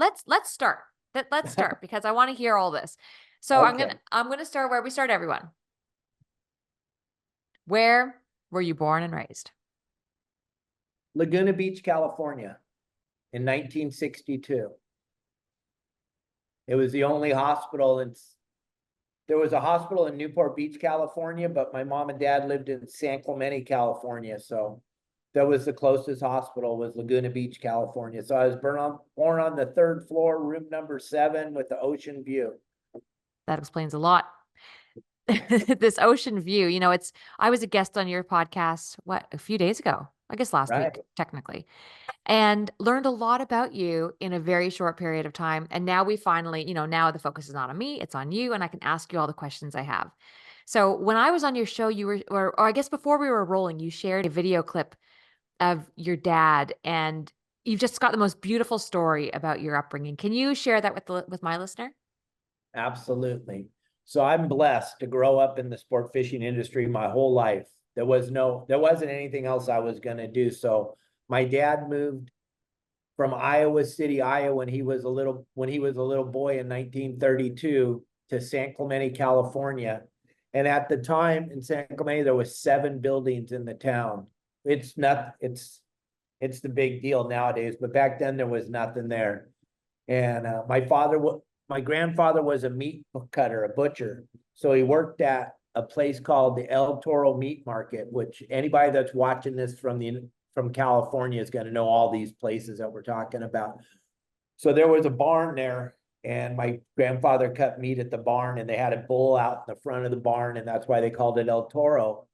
let's start. Let's start because I want to hear all this. So Okay. I'm gonna start where we start everyone. Where were you born and raised? Laguna Beach, California in 1962. It was the only hospital there was a hospital in Newport Beach, California, but my mom and dad lived in San Clemente, California. So that was the closest hospital was Laguna Beach, California. So I was born on the 3rd floor, room number 7 with the ocean view. That explains a lot. This ocean view, I was a guest on your podcast, a few days ago, I guess last Right. week, technically, and learned a lot about you in a very short period of time. And now we finally, now the focus is not on me, it's on you, and I can ask you all the questions I have. So when I was on your show, you were, or I guess before we were rolling, you shared a video clip of your dad, and you've just got the most beautiful story about your upbringing. Can you share that with my listener? Absolutely. So I'm blessed to grow up in the sport fishing industry my whole life. There wasn't anything else I was going to do. So my dad moved from Iowa City, Iowa when he was a little boy in 1932 to San Clemente, California. And at the time in San Clemente, there was 7 buildings in the town. It's the big deal nowadays, but back then there was nothing there. And my grandfather was a meat cutter, a butcher. So he worked at a place called the El Toro Meat Market, which anybody that's watching this from California is going to know all these places that we're talking about. So there was a barn there, and my grandfather cut meat at the barn, and they had a bull out in the front of the barn, and that's why they called it El Toro.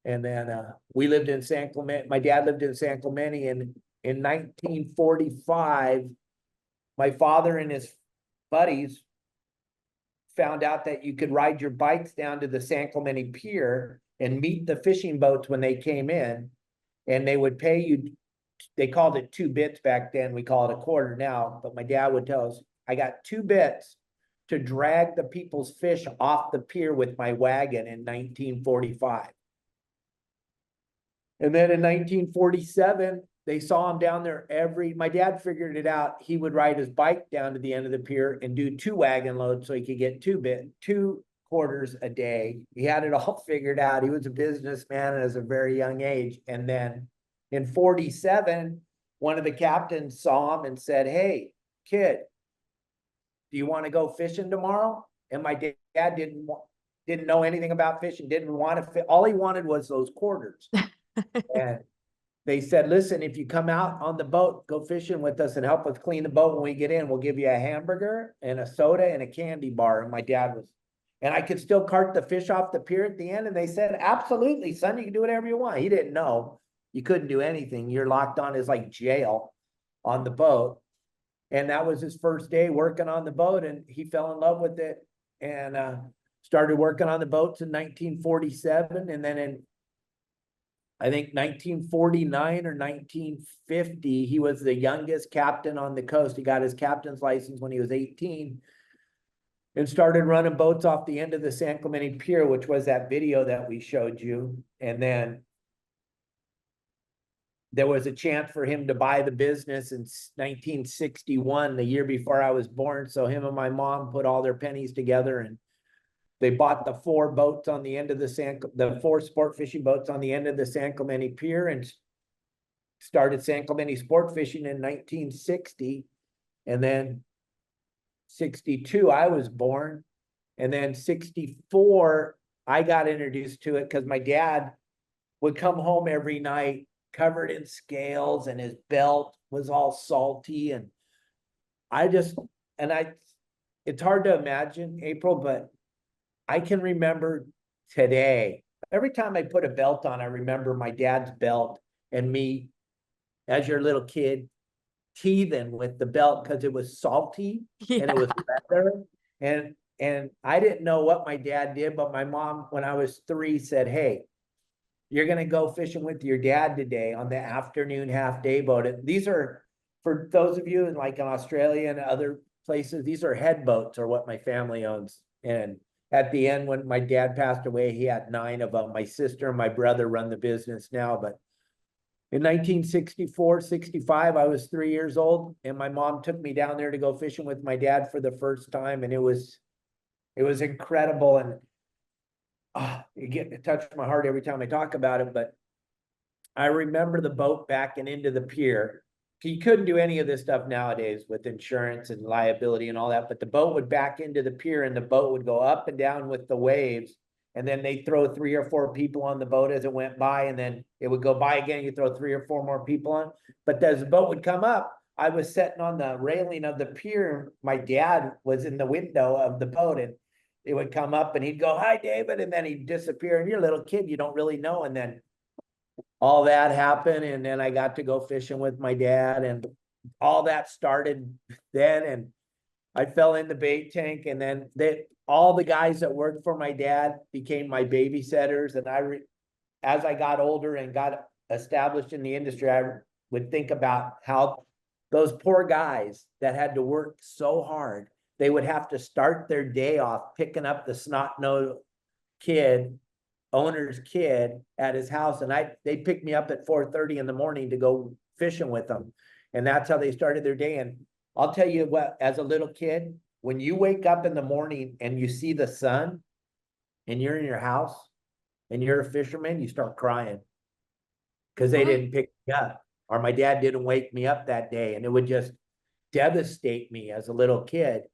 And then we lived in San Clemente. My dad lived in San Clemente, and in 1945, my father and his buddies found out that you could ride your bikes down to the San Clemente pier and meet the fishing boats when they came in, and they would pay you. They called it 2 bits back then. We call it a quarter now, but my dad would tell us, I got 2 bits to drag the people's fish off the pier with my wagon in 1945. And then in 1947, they saw him down there my dad figured it out. He would ride his bike down to the end of the pier and do 2 wagon loads so he could get 2 quarters a day. He had it all figured out. He was a businessman at a very young age. And then in 47, one of the captains saw him and said, "Hey, kid, do you want to go fishing tomorrow?" And my dad didn't know anything about fishing, didn't want to fit. All he wanted was those quarters. And they said, "Listen, if you come out on the boat, go fishing with us and help us clean the boat when we get in, we'll give you a hamburger and a soda and a candy bar." And my dad and I could still cart the fish off the pier at the end. And they said, "Absolutely, son, you can do whatever you want." He didn't know you couldn't do anything. You're locked on as like jail on the boat. And that was his first day working on the boat, and he fell in love with it and started working on the boats in 1947. And then I think 1949 or 1950, he was the youngest captain on the coast. He got his captain's license when he was 18 and started running boats off the end of the San Clemente Pier, which was that video that we showed you. And then there was a chance for him to buy the business in 1961, the year before I was born. So him and my mom put all their pennies together, and they bought the 4 boats on the end of the 4 sport fishing boats on the end of the San Clemente Pier, and started San Clemente Sport Fishing in 1960. And then 62, I was born. And then 64, I got introduced to it because my dad would come home every night covered in scales, and his belt was all salty. And it's hard to imagine, April, but I can remember today, every time I put a belt on, I remember my dad's belt and me as your little kid teething with the belt because it was salty and it was leather. And I didn't know what my dad did, but my mom, when I was 3, said, "Hey, you're going to go fishing with your dad today on the afternoon half-day boat." And these are, for those of you in Australia and other places, these are head boats, or what my family owns. And at the end, when my dad passed away, he had 9 of them. My sister and my brother run the business now, but In 1964, 65, I was 3 years old, and my mom took me down there to go fishing with my dad for the first time, and it was incredible, and it touched my heart every time I talk about it. But I remember the boat backing into the pier. You couldn't do any of this stuff nowadays with insurance and liability and all that, but the boat would back into the pier and the boat would go up and down with the waves. And then they'd throw 3 or 4 people on the boat as it went by, and then it would go by again. You throw 3 or 4 more people on. But as the boat would come up, I was sitting on the railing of the pier. My dad was in the window of the boat, and it would come up and he'd go, "Hi, David." And then he'd disappear. And you're a little kid, you don't really know. And then all that happened, and then I got to go fishing with my dad, and all that started then. And I fell in the bait tank, and then all the guys that worked for my dad became my babysitters. And as I got older and got established in the industry, I would think about how those poor guys that had to work so hard, they would have to start their day off picking up the snot-nosed owner's kid at his house, and they picked me up at 4:30 in the morning to go fishing with them, and that's how they started their day. And I'll tell you what, as a little kid, when you wake up in the morning and you see the sun and you're in your house and you're a fisherman, you start crying because they Why? didn't pick me up, or my dad didn't wake me up that day, and it would just devastate me as a little kid.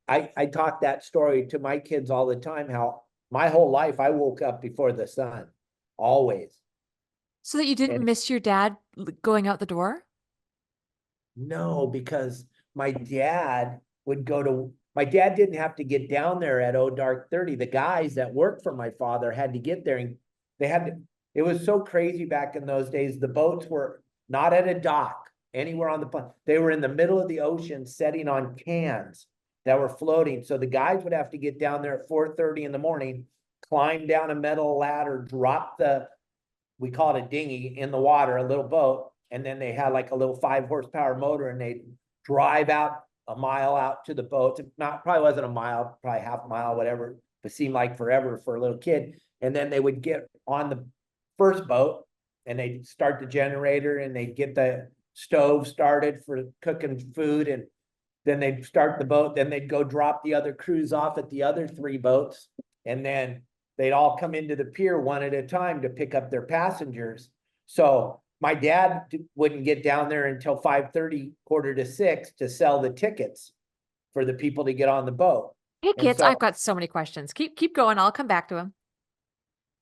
I talk that story to my kids all the time, how my whole life I woke up before the sun, always. So that you didn't And miss your dad going out the door? no, because my dad didn't have to get down there at dark 30. The guys that worked for my father had to get there, and it was so crazy back in those days. The boats were not at a dock anywhere on the pond. They were in the middle of the ocean setting on cans that were floating. So the guys would have to get down there at 4:30 in the morning, climb down a metal ladder, drop we call it a dinghy, in the water, a little boat. And then they had like a little 5 horsepower motor, and they'd drive out a mile out to the boat. Probably wasn't a mile, probably half a mile, whatever. It seemed like forever for a little kid. And then they would get on the first boat and they'd start the generator, and they'd get the stove started for cooking food. And then they'd start the boat. Then they'd go drop the other crews off at the other 3 boats. And then they'd all come into the pier one at a time to pick up their passengers. So my dad wouldn't get down there until 5:30, 5:45 to sell the tickets for the people to get on the boat. Hey And kids, I've got so many questions. Keep going. I'll come back to them.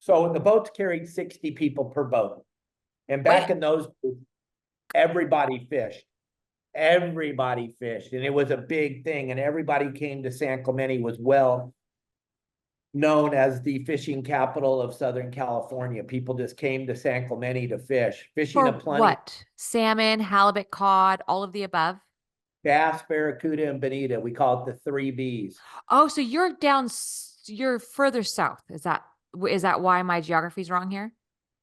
so the boats carried 60 people per boat. And Wait, back in those days, everybody fished. Everybody fished. And it was a big thing. And everybody came to San Clemente, was well known as the fishing capital of Southern California. People just came to San Clemente to fish, fishing for aplenty, what? Salmon, halibut, cod, all of the above? bass, barracuda, and bonita. We call it the 3 Bs. Oh, so you're further south. Is that why my geography's wrong here?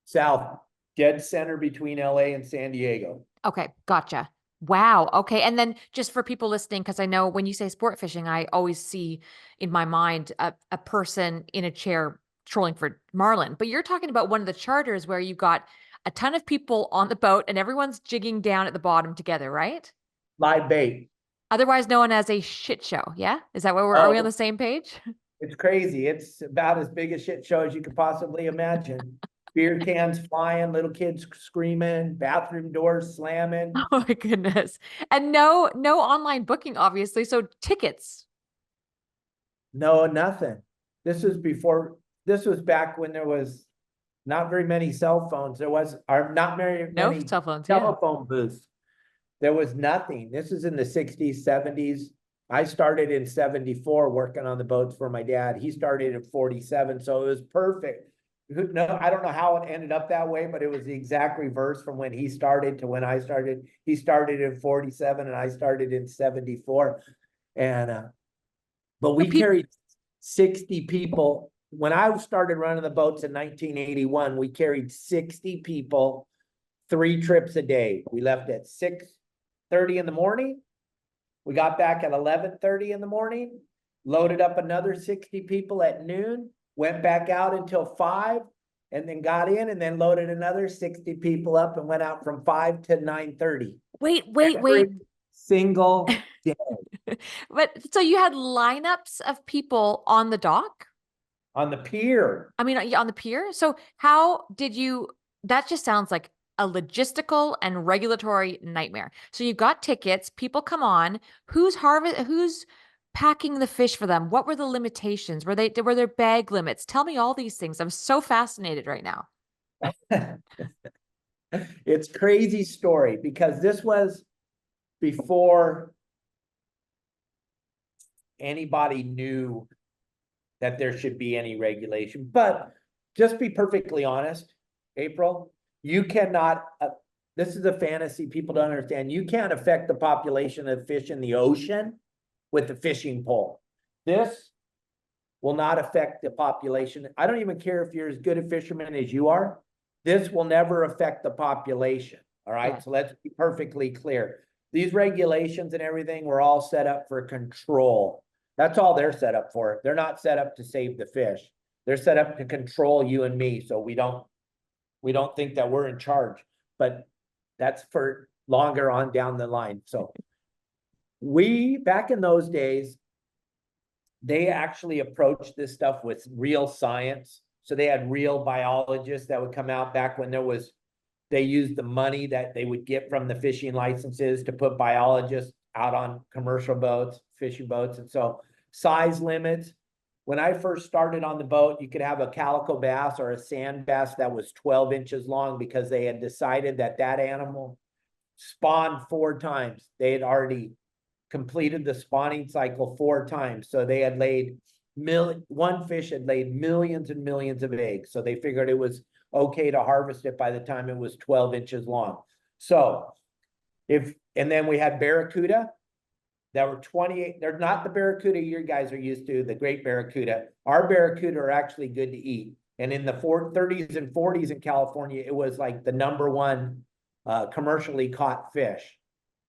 South, dead center between LA and San Diego. Okay, gotcha. Wow. Okay. And then just for people listening, because I know when you say sport fishing, I always see in my mind a person in a chair trolling for marlin. But you're talking about one of the charters where you've got a ton of people on the boat and everyone's jigging down at the bottom together, right? Live bait. Otherwise known as a shit show. Yeah? Is that what are we on the Oh, same page? it's crazy. It's about as big a shit show as you could possibly imagine. Beer cans flying, little kids screaming, bathroom doors slamming. Oh my goodness. And no online booking, obviously. So tickets. No, nothing. This was back when there was not very many cell phones. There was, or not very No many cell phones, yeah. telephone booths. There was nothing. This is in the 60s, 70s. I started in 74 working on the boats for my dad. He started at 47, so it was perfect. No, I don't know how it ended up that way, but it was the exact reverse from when he started to when I started. He started in 47 and I started in 74. And but So we people carried 60 people. When I started running the boats in 1981, we carried 60 people, 3 trips a day. We left at 6:30 in the morning. We got back at 11:30 in the morning, loaded up another 60 people at noon, went back out until 5, and then got in and then loaded another 60 people up and went out from 5 to 9:30 Wait. every single day But so you had lineups of people on the dock? on the pier. I mean, on the pier. So how did you, that just sounds like a logistical and regulatory nightmare. So you got tickets, people come on, who's packing the fish for them? What were the limitations? Were there bag limits? Tell me all these things. I'm so fascinated right now. It's crazy story because this was before anybody knew that there should be any regulation. But just be perfectly honest, April, you cannot, this is a fantasy people don't understand. You can't affect the population of fish in the ocean with the fishing pole. This will not affect the population. I don't even care if you're as good a fisherman as you are. This will never affect the population. All right. Yeah. So let's be perfectly clear. These regulations and everything were all set up for control. That's all they're set up for. They're not set up to save the fish. They're set up to control you and me. So we don't think that we're in charge, but that's for longer on down the line. So back in those days, they actually approached this stuff with real science. So they had real biologists that would come out back when they used the money that they would get from the fishing licenses to put biologists out on commercial boats, fishing boats. And so size limits. When I first started on the boat, you could have a calico bass or a sand bass that was 12 inches long because they had decided that animal spawned 4 times. They had already completed the spawning cycle 4 times. So they had laid one fish had laid millions and millions of eggs. So they figured it was okay to harvest it by the time it was 12 inches long. So and then we had barracuda that were 28. They're not the barracuda you guys are used to, the great barracuda. Our barracuda are actually good to eat. And in the 30s and 40s in California, it was like the #1 commercially caught fish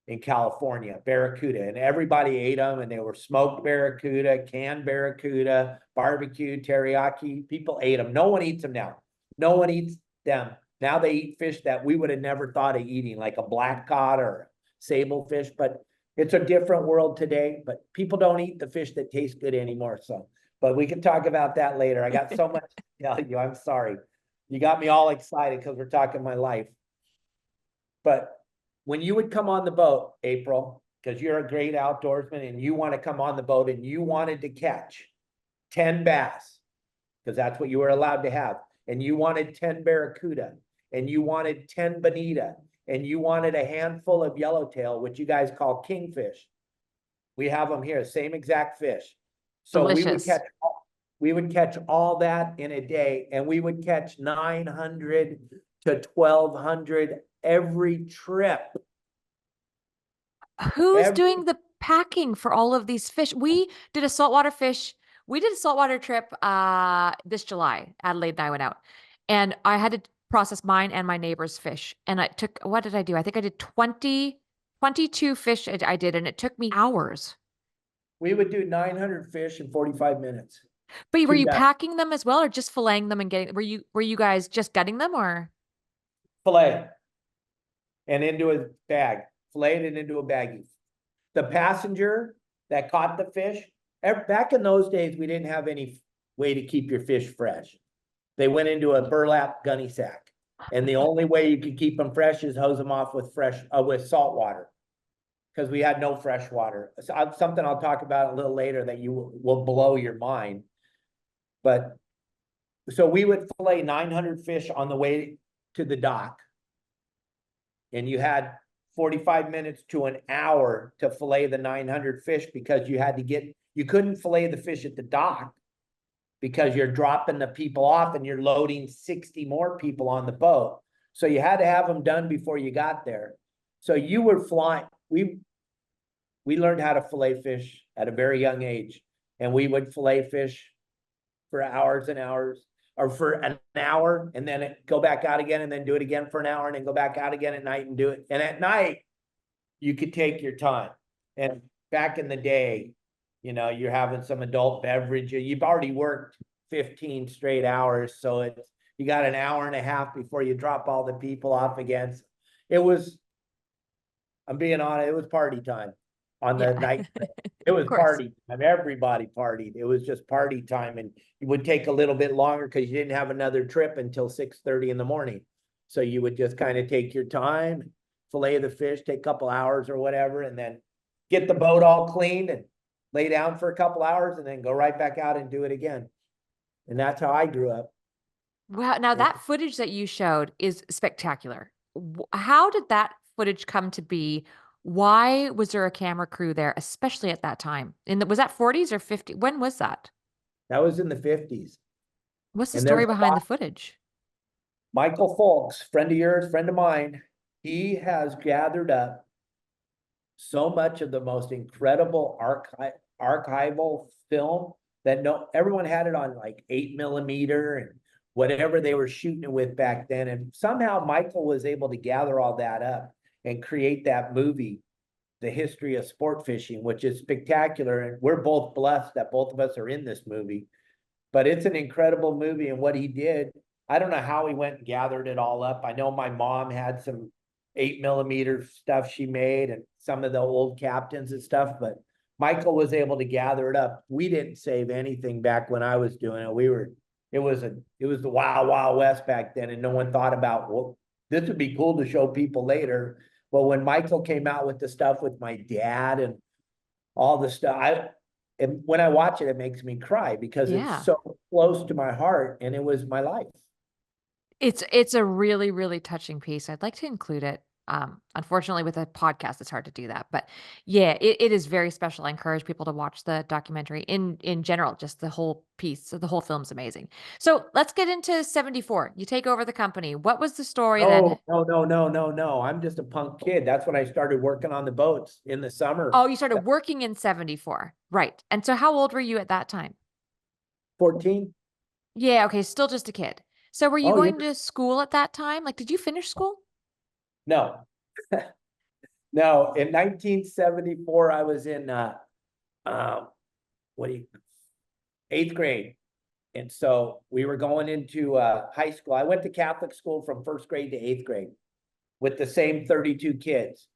in California, barracuda, and everybody ate them, and they were smoked barracuda, canned barracuda, barbecue, teriyaki. People ate them. No one eats them now. No one eats them. Now they eat fish that we would have never thought of eating, like a black cod or sable fish, but it's a different world today, but people don't eat the fish that taste good anymore. So, but we can talk about that later. I got so much to tell you. I'm sorry. You got me all excited because we're talking my life. But when you would come on the boat, April, because you're a great outdoorsman and you want to come on the boat and you wanted to catch 10 bass, because that's what you were allowed to have, and you wanted 10 barracuda, and you wanted 10 bonita, and you wanted a handful of yellowtail, which you guys call kingfish. We have them here, same exact fish. So Delicious. we would catch all that in a day, and we would catch 900 to 1,200 every trip. Who's doing the packing for all of these fish? We did a saltwater trip this July. Adelaide and I went out. And I had to process mine and my neighbor's fish. And I took, what did I do? I think I did 22 fish I did, and it took me hours. We would do 900 fish in 45 minutes. But were Two you days. packing them as well, or just filleting them and were you guys just gutting them, or? Fillet and into a bag, filleted it into a baggie. The passenger that caught the fish, back in those days, we didn't have any way to keep your fish fresh. They went into a burlap gunny sack. And the only way you could keep them fresh is hose them off with with salt water, because we had no fresh water. Something I'll talk about a little later that you will blow your mind. But so we would fillet 900 fish on the way to the dock. And you had 45 minutes to an hour to fillet the 900 fish, because you couldn't fillet the fish at the dock because you're dropping the people off and you're loading 60 more people on the boat. So you had to have them done before you got there. So you were flying. We learned how to fillet fish at a very young age, and we would fillet fish for hours and hours, or for an hour, and then go back out again, and then do it again for an hour, and then go back out again at night and do it. And at night, you could take your time. And back in the day, you're having some adult beverage. You've already worked 15 straight hours, so You got an hour and a half before you drop all the people off again. It was, I'm being honest, it was party time on Yeah. the night. It Of was course. party time. Everybody partied. It was just party time, and it would take a little bit longer because you didn't have another trip until 6:30 in the morning. So you would just kind of take your time, fillet the fish, take a couple hours or whatever, and then get the boat all cleaned and lay down for a couple hours and then go right back out and do it again. And that's how I grew up. Wow. Now that footage that you showed is spectacular. How did that footage come to be? Why was there a camera crew there, especially at that time? Was that 40s or 50? When was that? That was in the 50s. What's the And there's story a behind the lot. footage? Michael Folks, friend of yours, friend of mine, he has gathered up so much of the most incredible archival film that everyone had it on like 8mm and whatever they were shooting it with back then. And somehow Michael was able to gather all that up and create that movie, The History of Sport Fishing, which is spectacular. And we're both blessed that both of us are in this movie. But it's an incredible movie. And what he did, I don't know how he went and gathered it all up. I know my mom had some 8mm stuff she made and some of the old captains and stuff, but Michael was able to gather it up. We didn't save anything back when I was doing it. It was the wild, wild west back then. And no one thought about, well, this would be cool to show people later. But when Michael came out with the stuff with my dad and all the stuff, and when I watch it, it makes me cry because it's Yeah. so close to my heart and it was my life. It's a really, really touching piece. I'd like to include it. Unfortunately, with a podcast, it's hard to do that. But yeah, it is very special. I encourage people to watch the documentary in general, just the whole piece. So the whole film's amazing. So let's get into 74. You take over the company. What was the story then? No, no, no, no, no, no. I'm just a punk kid. That's when I started working on the boats in the summer. Oh, you started working in 74. Right. And so how old were you at that time? 14? Yeah, okay, still just a kid. So were you Oh, yeah. going to school at that time? Like, did you finish school? No, no. In 1974, I was in um, what do you, eighth grade. And so we were going into high school. I went to Catholic school from first grade to eighth grade with the same 32 kids.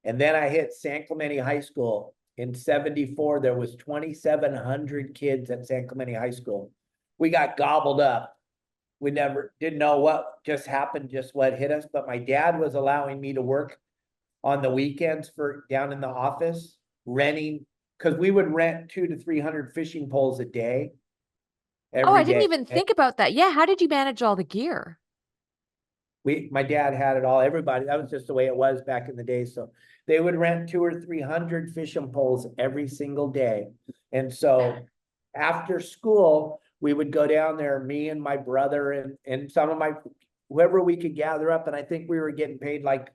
And then I hit San Clemente High School in 74. There was 2,700 kids at San Clemente High School. We got gobbled up. We never didn't know what just happened, just what hit us. But my dad was allowing me to work on the weekends for down in the office, renting, because we would rent 200 to 300 fishing poles a day, Oh, I every didn't day. even think about that. Yeah, how did you manage all the gear? My dad had it all. Everybody, that was just the way it was back in the day. So they would rent 200 or 300 fishing poles every single day. And so after school, we would go down there, me and my brother and some of my whoever we could gather up. And I think we were getting paid like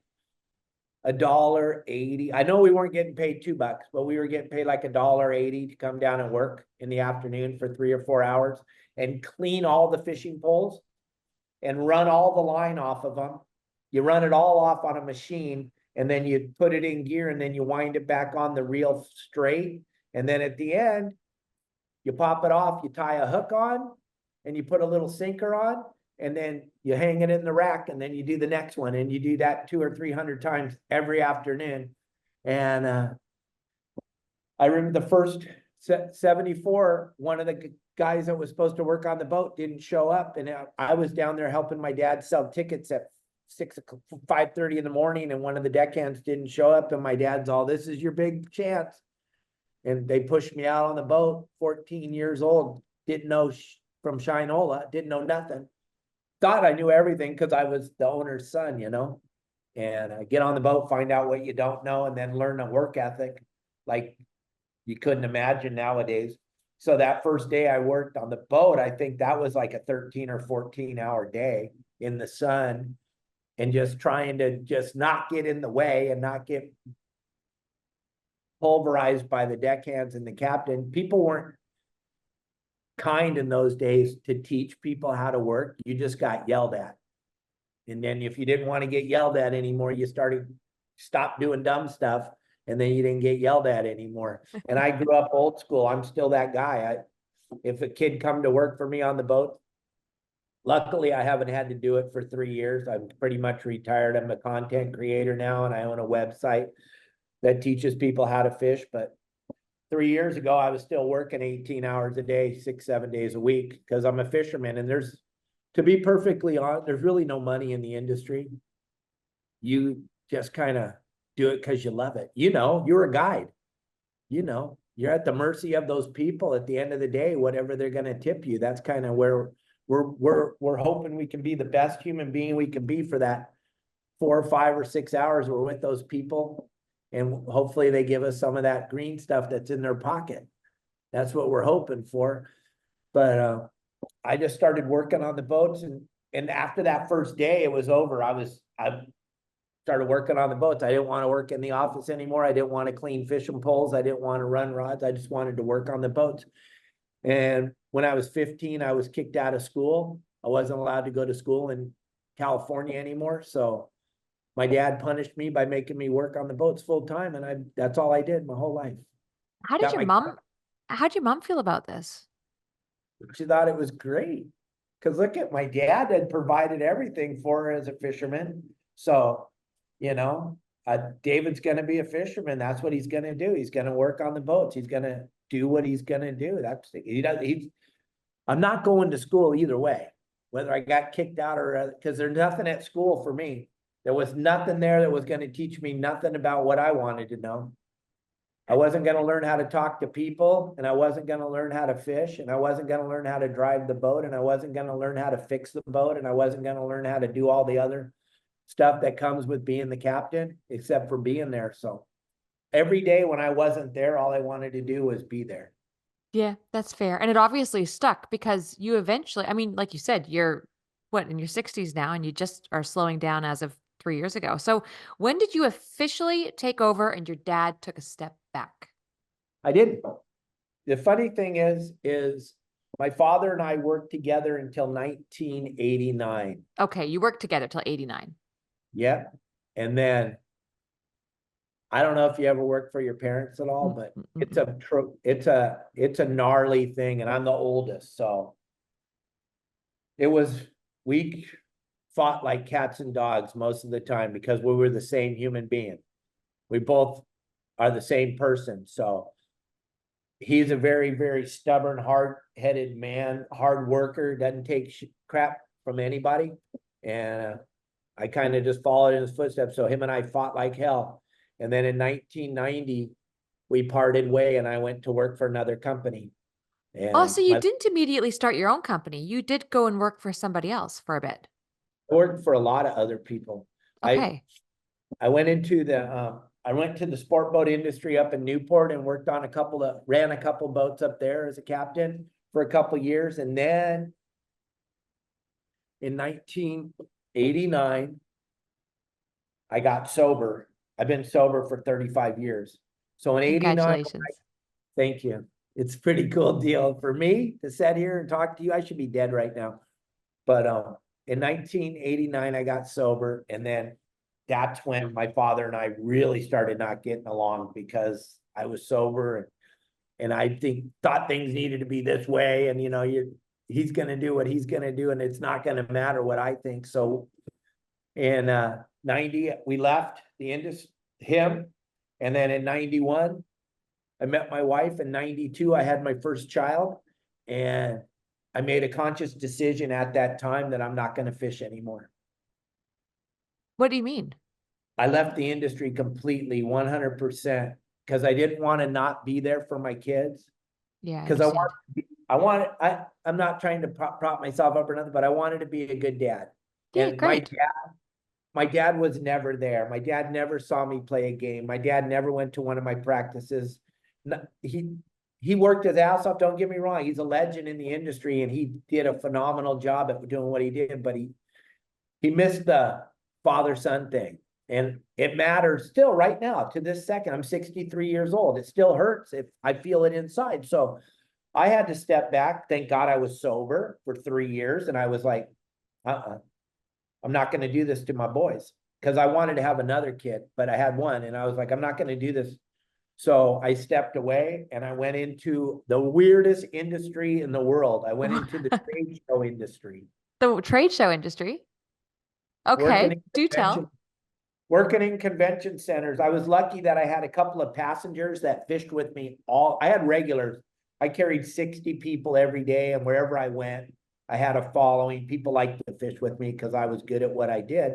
$1.80. I know we weren't getting paid $2, but we were getting paid like $1.80 to come down and work in the afternoon for 3 or 4 hours and clean all the fishing poles and run all the line off of them. You run it all off on a machine and then you put it in gear and then you wind it back on the reel straight. And then at the end, you pop it off, you tie a hook on and you put a little sinker on and then you hang it in the rack and then you do the next one and you do that 200 or 300 times every afternoon. And I remember the first 74, one of the guys that was supposed to work on the boat didn't show up. And I was down there helping my dad sell tickets at 5:30 in the morning. And one of the deckhands didn't show up. And my dad's all, this is your big chance. And they pushed me out on the boat, 14 years old, didn't know from Shinola, didn't know nothing. Thought I knew everything because I was the owner's son, and I get on the boat, find out what you don't know, and then learn a work ethic like you couldn't imagine nowadays. So that first day I worked on the boat, I think that was like a 13 or 14 hour day in the sun and just trying to just not get in the way and not get pulverized by the deckhands and the captain. People weren't kind in those days to teach people how to work. You just got yelled at. And then if you didn't want to get yelled at anymore, you stopped doing dumb stuff and then you didn't get yelled at anymore. And I grew up old school. I'm still that guy. If a kid come to work for me on the boat, Luckily, I haven't had to do it for 3 years. I'm pretty much retired. I'm a content creator now, and I own a website that teaches people how to fish. But 3 years ago, I was still working 18 hours a day, 6, 7 days a week, because I'm a fisherman. And to be perfectly honest, there's really no money in the industry. You just kind of do it because you love it. You're a guide. You're at the mercy of those people at the end of the day, whatever they're going to tip you. That's kind of where we're hoping we can be the best human being we can be for that 4 or 5 or 6 hours we're with those people. And hopefully they give us some of that green stuff that's in their pocket. That's what we're hoping for. But I just started working on the boats, and after that first day, it was over. I started working on the boats. I didn't want to work in the office anymore. I didn't want to clean fishing poles. I didn't want to run rods. I just wanted to work on the boats. And when I was 15, I was kicked out of school. I wasn't allowed to go to school in California anymore. So my dad punished me by making me work on the boats full time. And that's all I did my whole life. How did Got your my, mom how'd your mom feel about this? she thought it was great. Cause look at my dad had provided everything for her as a fisherman. So, you know, David's going to be a fisherman. That's what he's going to do. He's going to work on the boats. He's going to do what he's going to do. I'm not going to school either way, whether I got kicked out or, because there's nothing at school for me. There was nothing there that was going to teach me nothing about what I wanted to know. I wasn't going to learn how to talk to people, and I wasn't going to learn how to fish, and I wasn't going to learn how to drive the boat, and I wasn't going to learn how to fix the boat, and I wasn't going to learn how to do all the other stuff that comes with being the captain, except for being there. So every day when I wasn't there, all I wanted to do was be there. Yeah, that's fair. And it obviously stuck because you eventually, I mean, like you said, you're what, in your 60s now, and you just are slowing down as of 3 years ago. So when did you officially take over and your dad took a step back? I didn't. The funny thing is my father and I worked together until 1989. Okay, you worked together till 89. Yep. And then I don't know if you ever worked for your parents at all, Mm, but mm, mm, it's mm. a gnarly thing, and I'm the oldest, so we fought like cats and dogs most of the time because we were the same human being. We both are the same person. So he's a very, very stubborn, hard-headed man, hard worker, doesn't take crap from anybody. And I kind of just followed in his footsteps. So him and I fought like hell. And then in 1990, we parted way, and I went to work for another company. And Also, you I didn't immediately start your own company. You did go and work for somebody else for a bit. worked for a lot of other people. I Okay. I went into I went to the sport boat industry up in Newport and worked on ran a couple boats up there as a captain for a couple years. And then in 1989, I got sober. I've been sober for 35 years. So in 89, Congratulations. thank you. It's a pretty cool deal for me to sit here and talk to you. I should be dead right now. But in 1989, I got sober, and then that's when my father and I really started not getting along because I was sober, and I thought things needed to be this way, and he's going to do what he's going to do, and it's not going to matter what I think. So in 90, we left the industry, him, and then in 91, I met my wife. In 92, I had my first child, and I made a conscious decision at that time that I'm not going to fish anymore. What do you mean? I left the industry completely, 100%, because I didn't want to not be there for my kids. Yeah, I Because understand. I'm not trying to prop myself up or nothing, but I wanted to be a good dad. Yeah, And great. my dad was never there. My dad never saw me play a game. My dad never went to one of my practices. He worked his ass off. Don't get me wrong. He's a legend in the industry, and he did a phenomenal job at doing what he did, but he missed the father-son thing. And it matters still right now to this second. I'm 63 years old. It still hurts if I feel it inside. So I had to step back. Thank God I was sober for 3 years. And I was like, I'm not going to do this to my boys, because I wanted to have another kid, but I had one, and I was like, I'm not going to do this. So I stepped away, and I went into the weirdest industry in the world. I went into the trade show industry. The trade show industry. working Okay, in do convention tell. working in convention centers. I was lucky that I had a couple of passengers that fished with me all. I had regulars. I carried 60 people every day, and wherever I went, I had a following. People liked to fish with me because I was good at what I did.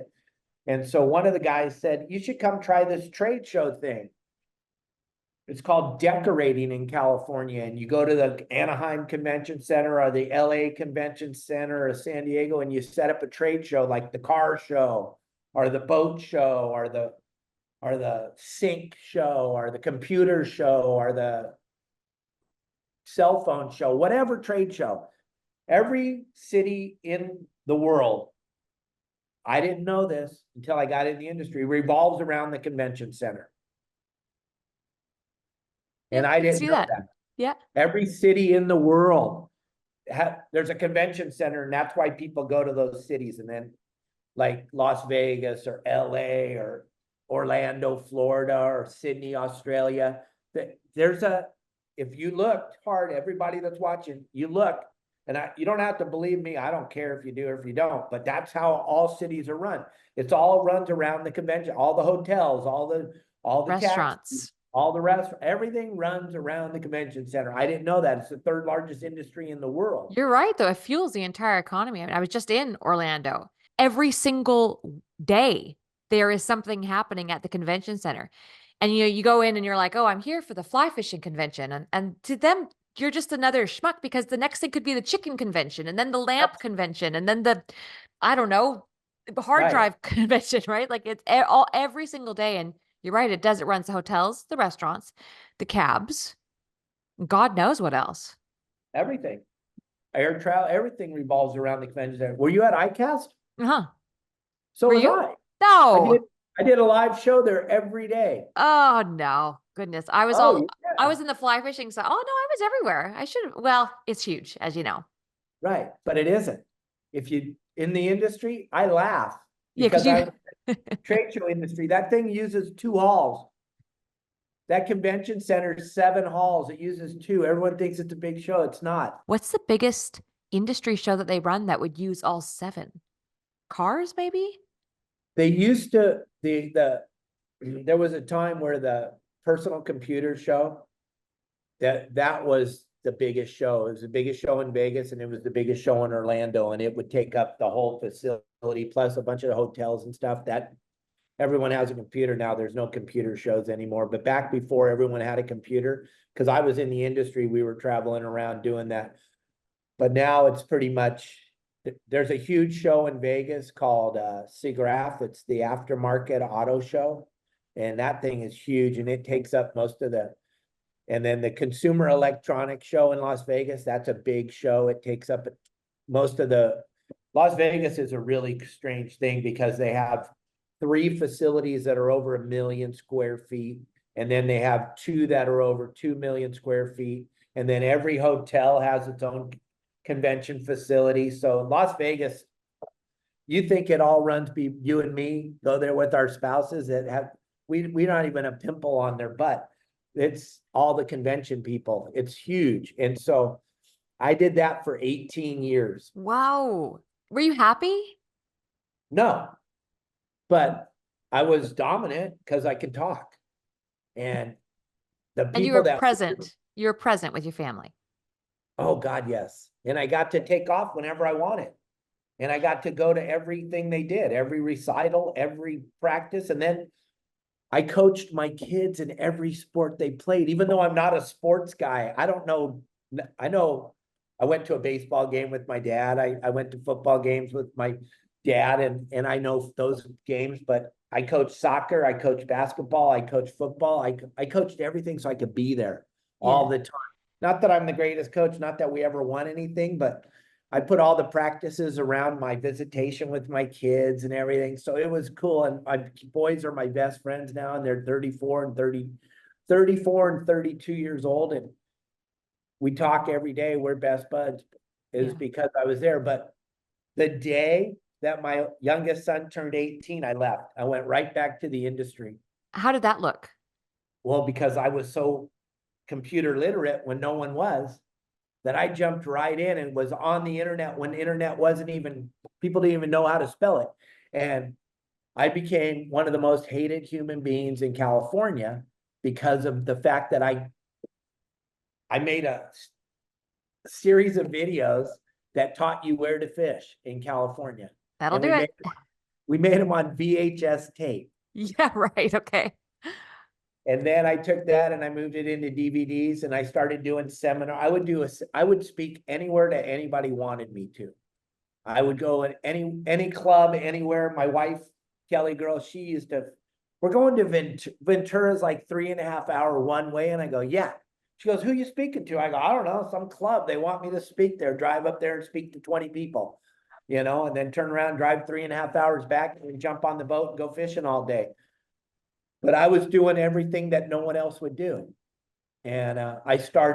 And so one of the guys said, "You should come try this trade show thing. It's called decorating in California. And you go to the Anaheim Convention Center or the LA Convention Center or San Diego, and you set up a trade show like the car show or the boat show or the sink show or the computer show or the cell phone show, whatever trade show. Every city in the world, I didn't know this until I got in the industry, revolves around the convention center. Yeah, And I I can didn't see know that. that. Yeah. Every city in the world, there's a convention center, and that's why people go to those cities. And then like Las Vegas or LA or Orlando, Florida, or Sydney, Australia. There's a, if you look hard, everybody that's watching, you look, and you don't have to believe me. I don't care if you do or if you don't, but that's how all cities are run. It's all runs around the convention, all the hotels, all the taxis, Restaurants. all the restaurants, everything runs around the convention center. I didn't know that. It's the third largest industry in the world. You're right, though. It fuels the entire economy. I mean, I was just in Orlando. Every single day, there is something happening at the convention center. And you go in and you're like, oh, I'm here for the fly fishing convention. And to them, you're just another schmuck because the next thing could be the chicken convention and then the lamp convention and then the, I don't know, the hard Right. drive convention, right? Like it's every single day. And you're right, it does. It runs the hotels, the restaurants, the cabs, God knows what else. Everything. Air travel, everything revolves around the convention center. Were you at ICAST? Uh-huh. So Were was you? I. I No. did I did a live show there every day. Oh no. Goodness. Oh I yeah, was in the fly fishing side. Oh no, I was everywhere. I should have well, it's huge, as you know. right. But it isn't. If you in the industry, I laugh Yeah, because because you I trade show industry, that thing uses 2 halls. That convention center is 7 halls. It uses two. Everyone thinks it's a big show. It's not. what's the biggest industry show that they run that would use all seven? Cars, maybe? They used to the there was a time where the personal computer show that was the biggest show. It was the biggest show in Vegas, and it was the biggest show in Orlando, and it would take up the whole facility plus a bunch of hotels and stuff. That everyone has a computer now. There's no computer shows anymore. But back before everyone had a computer, because I was in the industry, we were traveling around doing that. But now it's pretty much there's a huge show in Vegas called SIGGRAPH. It's the aftermarket auto show. And that thing is huge, and it takes up most of the, and then the Consumer Electronics Show in Las Vegas, that's a big show. It takes up most of the, Las Vegas is a really strange thing because they have 3 facilities that are over 1 million square feet. And then they have 2 that are over 2 million square feet. And then every hotel has its own convention facility. So Las Vegas, you think it all runs be you and me go there with our spouses that have, we not even a pimple on their butt. It's all the convention people. It's huge. And so I did that for 18 years. Wow. Were you happy? No, but I was dominant because I could talk. And the And people that, you were present with your family. oh God, yes. And I got to take off whenever I wanted. And I got to go to everything they did, every recital, every practice. And then I coached my kids in every sport they played, even though I'm not a sports guy. I don't know. I know I went to a baseball game with my dad. I went to football games with my dad, and I know those games, but I coached soccer, I coached basketball, I coached football. I coached everything so I could be there all Yeah. the time. Not that I'm the greatest coach, not that we ever won anything, but I put all the practices around my visitation with my kids and everything. So it was cool. And my boys are my best friends now, and they're 34 and 32 years old. And we talk every day. We're best buds, is Yeah. because I was there. But the day that my youngest son turned 18, I left. I went right back to the industry. How did that look? Well, because I was so computer literate when no one was. that I jumped right in and was on the internet when the internet wasn't even, people didn't even know how to spell it. And I became one of the most hated human beings in California because of the fact that I made a series of videos that taught you where to fish in California. That'll And do it. we made them on VHS tape. Yeah, right. Okay. And then I took that and I moved it into DVDs and I started doing seminar. I would speak anywhere that anybody wanted me to. I would go in any club, anywhere. My wife, Kelly girl, she used to, we're going to Ventura's like 3.5 hour one way. And I go, yeah. She goes, who you speaking to? I go, I don't know, some club. They want me to speak there, drive up there and speak to 20 people, and then turn around, drive 3.5 hours back and jump on the boat and go fishing all day. But I was doing everything that no one else would do. And I saw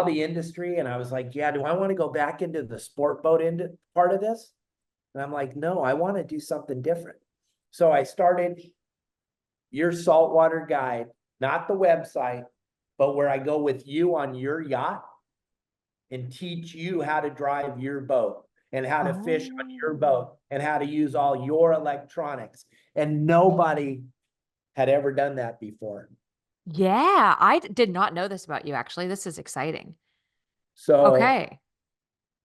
the industry and I was like, yeah, do I want to go back into the sport boat into part of this? And I'm like, no, I want to do something different. So I started Your Saltwater Guide, not the website, but where I go with you on your yacht and teach you how to drive your boat and how to fish on your boat and how to use all your electronics. And nobody had ever done that before. Yeah, I did not know this about you, actually. This is exciting. So Okay.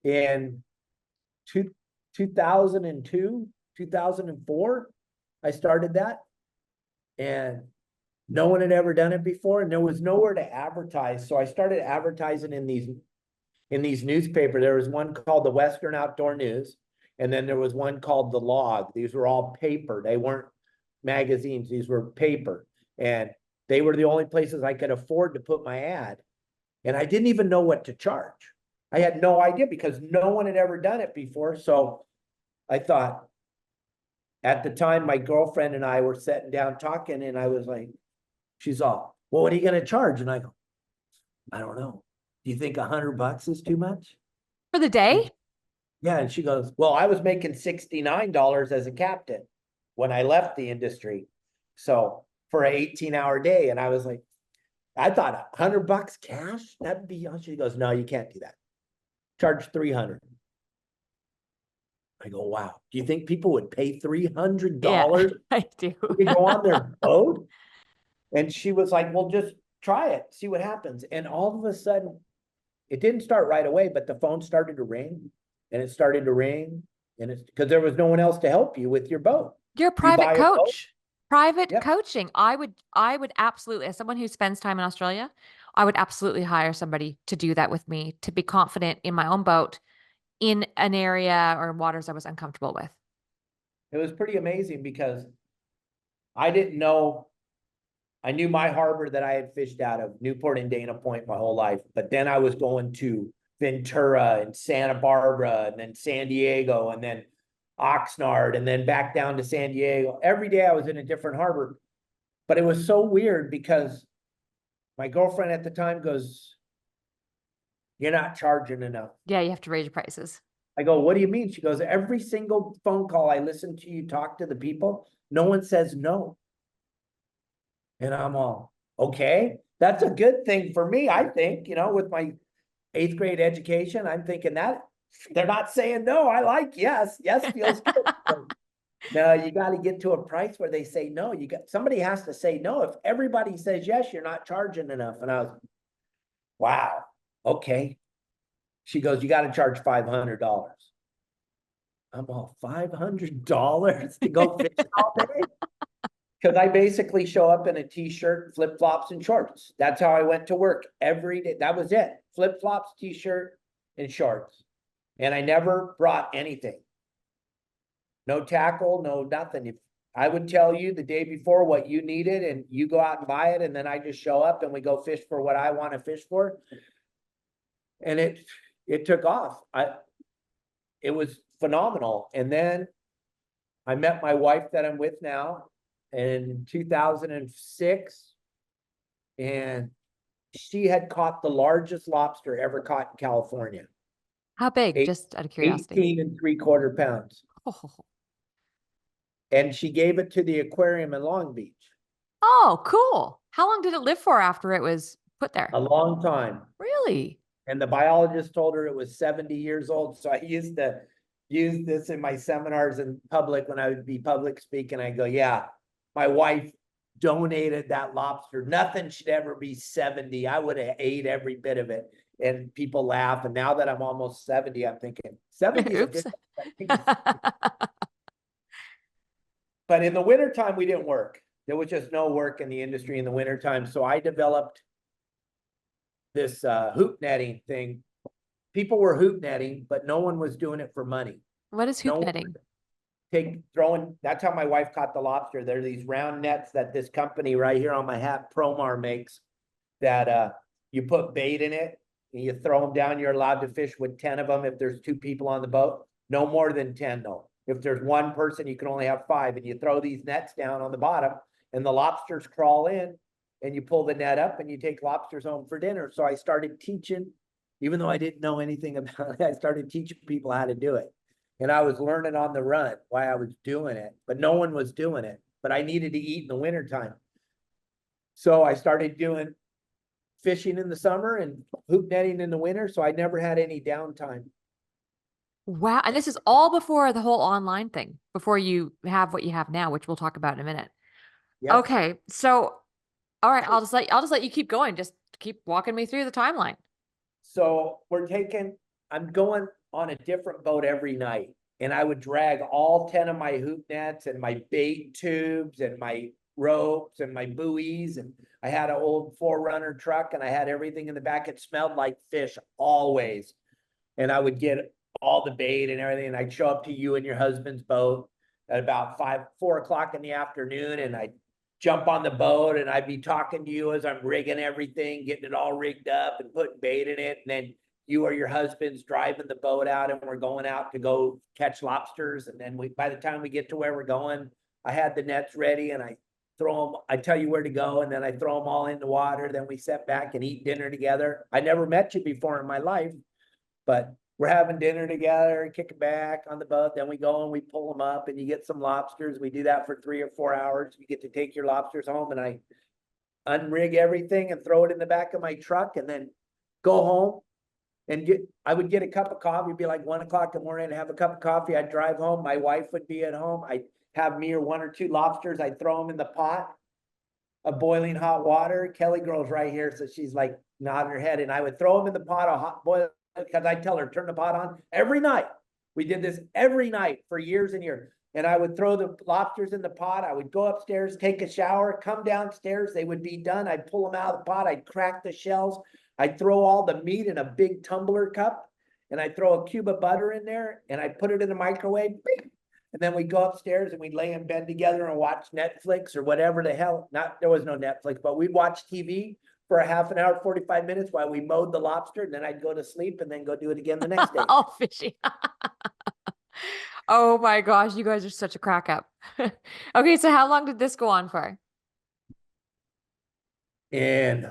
in 2002, 2004, I started that. And no one had ever done it before. And there was nowhere to advertise. So I started advertising in these newspapers. There was one called the Western Outdoor News. And then there was one called The Log. These were all paper. They weren't magazines. These were paper. And they were the only places I could afford to put my ad. And I didn't even know what to charge. I had no idea because no one had ever done it before. So I thought, at the time, my girlfriend and I were sitting down talking, and I was like, she's all, well, what are you going to charge? And I go, I don't know. Do you think $100 is too much? For the And day? yeah. And she goes, well, I was making $69 as a captain when I left the industry. So for an 18-hour day. And I was like, I thought $100 cash, that'd be, she goes, no, you can't do that. Charge 300. I go, wow. Do you think people would pay Yeah, $300 I do. to go on their boat? And she was like, well, just try it, see what happens. And all of a sudden, it didn't start right away, but the phone started to ring and it started to ring. And it's because there was no one else to help you with your boat. You're a You private buy a boat. coach. Private Yep. coaching. I would absolutely, as someone who spends time in Australia, I would absolutely hire somebody to do that with me, to be confident in my own boat in an area or waters I was uncomfortable with. It was pretty amazing because I didn't know, I knew my harbor that I had fished out of, Newport and Dana Point, my whole life. But then I was going to Ventura and Santa Barbara and then San Diego and then Oxnard and then back down to San Diego. Every day I was in a different harbor. But it was so weird because my girlfriend at the time goes, you're not charging enough. Yeah, you have to raise your prices. I go, what do you mean? She goes, every single phone call I listen to you talk to the people, no one says no. And I'm all, okay, that's a good thing for me, I think, with my 8th grade education, I'm thinking that they're not saying no. I like yes. Yes feels good. No, you got to get to a price where they say no. Somebody has to say no. If everybody says yes, you're not charging enough. And I was, wow, okay. She goes, you got to charge $500. I'm all, $500 to go fishing all day? Because I basically show up in a t-shirt, flip-flops, and shorts. That's how I went to work every day. That was it. Flip-flops, t-shirt, and shorts. And I never brought anything. No tackle, no nothing. If I would tell you the day before what you needed and you go out and buy it, and then I just show up and we go fish for what I want to fish for. And it took off. It was phenomenal. And then I met my wife that I'm with now in 2006, and she had caught the largest lobster ever caught in California. How big? Just out of curiosity. 18 3/4 pounds. Oh, And she gave it to the aquarium in Long Beach. oh, cool. How long did it live for after it was put there? A long time. Really? And the biologist told her it was 70 years old. So I used to use this in my seminars in public when I would be public speaking. I go, yeah, my wife donated that lobster. Nothing should ever be 70. I would have ate every bit of it. And people laugh. And now that I'm almost 70, I'm thinking 70 is a Oops. good, I think but in the wintertime, we didn't work. There was just no work in the industry in the wintertime. So I developed this hoop netting thing. People were hoop netting, but no one was doing it for money. What is No hoop one netting? throwing. That's how my wife caught the lobster. There are these round nets that this company right here on my hat, Promar, makes that you put bait in it and you throw them down. You're allowed to fish with 10 of them if there's 2 people on the boat. No more than 10 though. If there's 1 person, you can only have 5, and you throw these nets down on the bottom and the lobsters crawl in and you pull the net up and you take lobsters home for dinner. So I started teaching, even though I didn't know anything about it, I started teaching people how to do it. And I was learning on the run why I was doing it, but no one was doing it. But I needed to eat in the wintertime. So I started doing fishing in the summer and hoop netting in the winter. So I never had any downtime. Wow. And this is all before the whole online thing, before you have what you have now, which we'll talk about in a minute. Yep. Okay. So, all right, I'll just let you keep going. Just keep walking me through the timeline. So I'm going on a different boat every night. And I would drag all 10 of my hoop nets and my bait tubes and my ropes and my buoys. And I had an old 4Runner truck and I had everything in the back. It smelled like fish always. And I would get all the bait and everything. And I'd show up to you and your husband's boat at about 4 o'clock in the afternoon. And I'd jump on the boat and I'd be talking to you as I'm rigging everything, getting it all rigged up and putting bait in it. And then you or your husband's driving the boat out and we're going out to go catch lobsters. And then by the time we get to where we're going, I had the nets ready and I tell you where to go, and then I throw them all in the water. Then we sit back and eat dinner together. I never met you before in my life, but we're having dinner together, kicking back on the boat. Then we go and we pull them up and you get some lobsters. We do that for 3 or 4 hours. You get to take your lobsters home and I unrig everything and throw it in the back of my truck and then go home and I would get a cup of coffee. It'd be like 1 o'clock in the morning and have a cup of coffee. I'd drive home. My wife would be at home. I'd have me or 1 or 2 lobsters. I'd throw them in the pot of boiling hot water. Kelly girl's right here. So she's like nodding her head and I would throw them in the pot of hot boiling, because I tell her, turn the pot on every night. We did this every night for years and years. And I would throw the lobsters in the pot. I would go upstairs, take a shower, come downstairs. They would be done. I'd pull them out of the pot. I'd crack the shells. I'd throw all the meat in a big tumbler cup and I'd throw a cube of butter in there and I'd put it in the microwave. And then we'd go upstairs and we'd lay in bed together and watch Netflix or whatever the hell. There was no Netflix, but we'd watch TV for a half an hour, 45 minutes while we mowed the lobster. And then I'd go to sleep and then go do it again the next day. All fishy. Oh my gosh, you guys are such a crack up. Okay, so how long did this go on for? In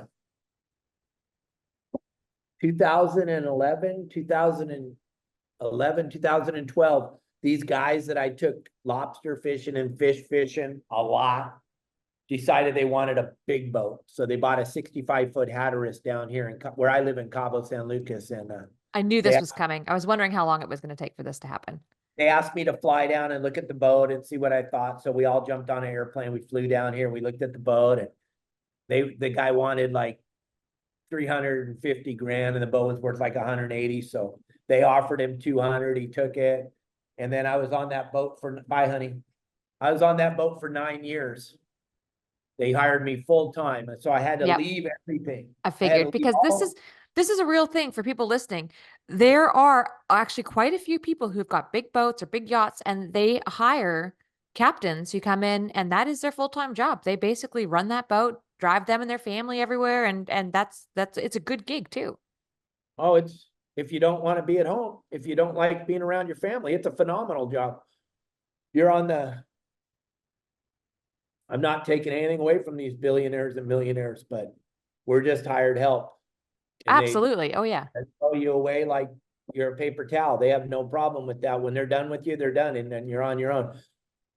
2011, 2012, these guys that I took lobster fishing and fish fishing a lot decided they wanted a big boat. So they bought a 65-foot Hatteras down here where I live in Cabo San Lucas. And I knew this they, was coming. I was wondering how long it was going to take for this to happen. they asked me to fly down and look at the boat and see what I thought. So we all jumped on an airplane. We flew down here. We looked at the boat and the guy wanted like 350 grand and the boat was worth like 180. So they offered him 200. He took it. And then I was on that boat bye, honey. I was on that boat for 9 years. They hired me full time. And so I had to Yep. leave everything. I I had to figured leave because this is a real thing for people listening. There are actually quite a few people who've got big boats or big yachts and they hire captains who come in and that is their full-time job. They basically run that boat, drive them and their family everywhere and that's it's a good gig too. Oh, if you don't want to be at home, if you don't like being around your family, it's a phenomenal job. I'm not taking anything away from these billionaires and millionaires, but we're just hired help. And they Absolutely. Oh yeah. throw you away like you're a paper towel. They have no problem with that. When they're done with you, they're done, and then you're on your own. It's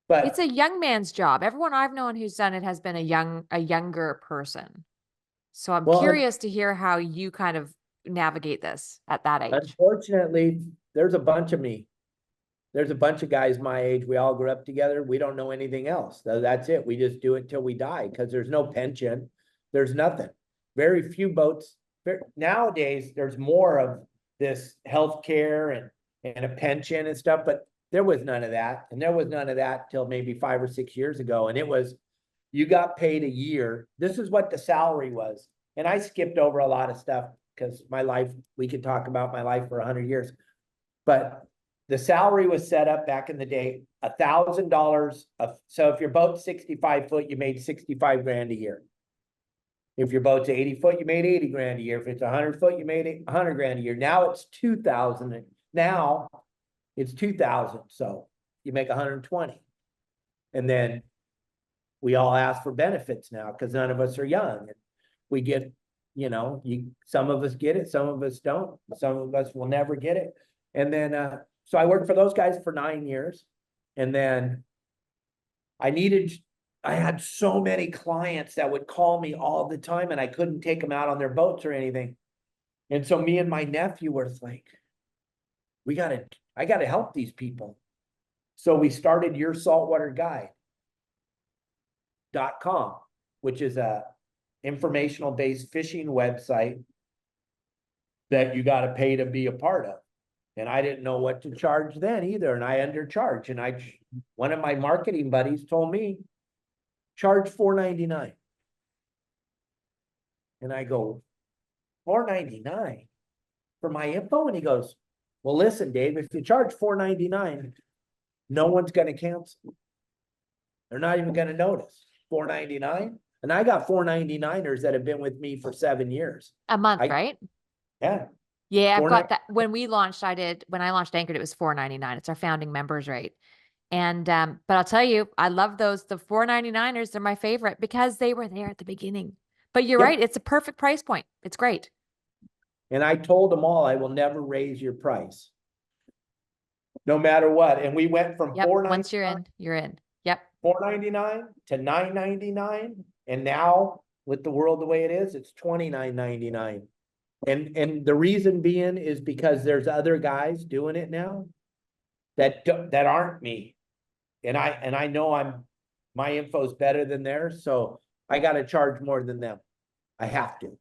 But a young man's job. Everyone I've known who's done it has been a younger person. So I'm Well, curious to hear how you kind of navigate this at that age. unfortunately, there's a bunch of me. There's a bunch of guys my age. We all grew up together. We don't know anything else. That's it. We just do it till we die because there's no pension. There's nothing. Very few boats. Nowadays, there's more of this healthcare and a pension and stuff, but there was none of that. And there was none of that till maybe 5 or 6 years ago. And it was, you got paid a year. This is what the salary was. And I skipped over a lot of stuff because my life, we could talk about my life for 100 years. But the salary was set up back in the day, $1,000 of, so if your boat's 65 foot, you made 65 grand a year. If your boat's 80 foot, you made 80 grand a year. If it's 100 foot, you made 100 grand a year. Now it's 2,000. Now it's 2,000. So you make 120. And then we all ask for benefits now because none of us are young. We get, some of us get it, some of us don't. Some of us will never get it. And then, so I worked for those guys for 9 years. And then I had so many clients that would call me all the time and I couldn't take them out on their boats or anything. And so me and my nephew were like, I gotta help these people. So we started Your Saltwater Guide.com, which is a informational based fishing website that you got to pay to be a part of. And I didn't know what to charge then either. And I undercharged. And one of my marketing buddies told me, charge $4.99. And I go, $4.99 for my info? And he goes, well, listen, Dave, if you charge $4.99, no one's going to cancel. They're not even going to notice. $4.99. And I got 4.99ers that have been with me for 7 years. A month, right? Yeah. Yeah, I've got that. When I launched Anchored, it was $4.99. It's our founding members rate. And but I'll tell you, I love those. The 4.99ers, they're my favorite because they were there at the beginning. But you're right, it's a perfect price point. It's great. And I told them all, I will never raise your price. No matter what. And we went from $4.99. Once you're in, you're in. Yep. $4.99 to $9.99. And now with the world the way it is, it's $29.99. And the reason being is because there's other guys doing it now that aren't me. And I know my info is better than theirs, so I got to charge more than them. I have to.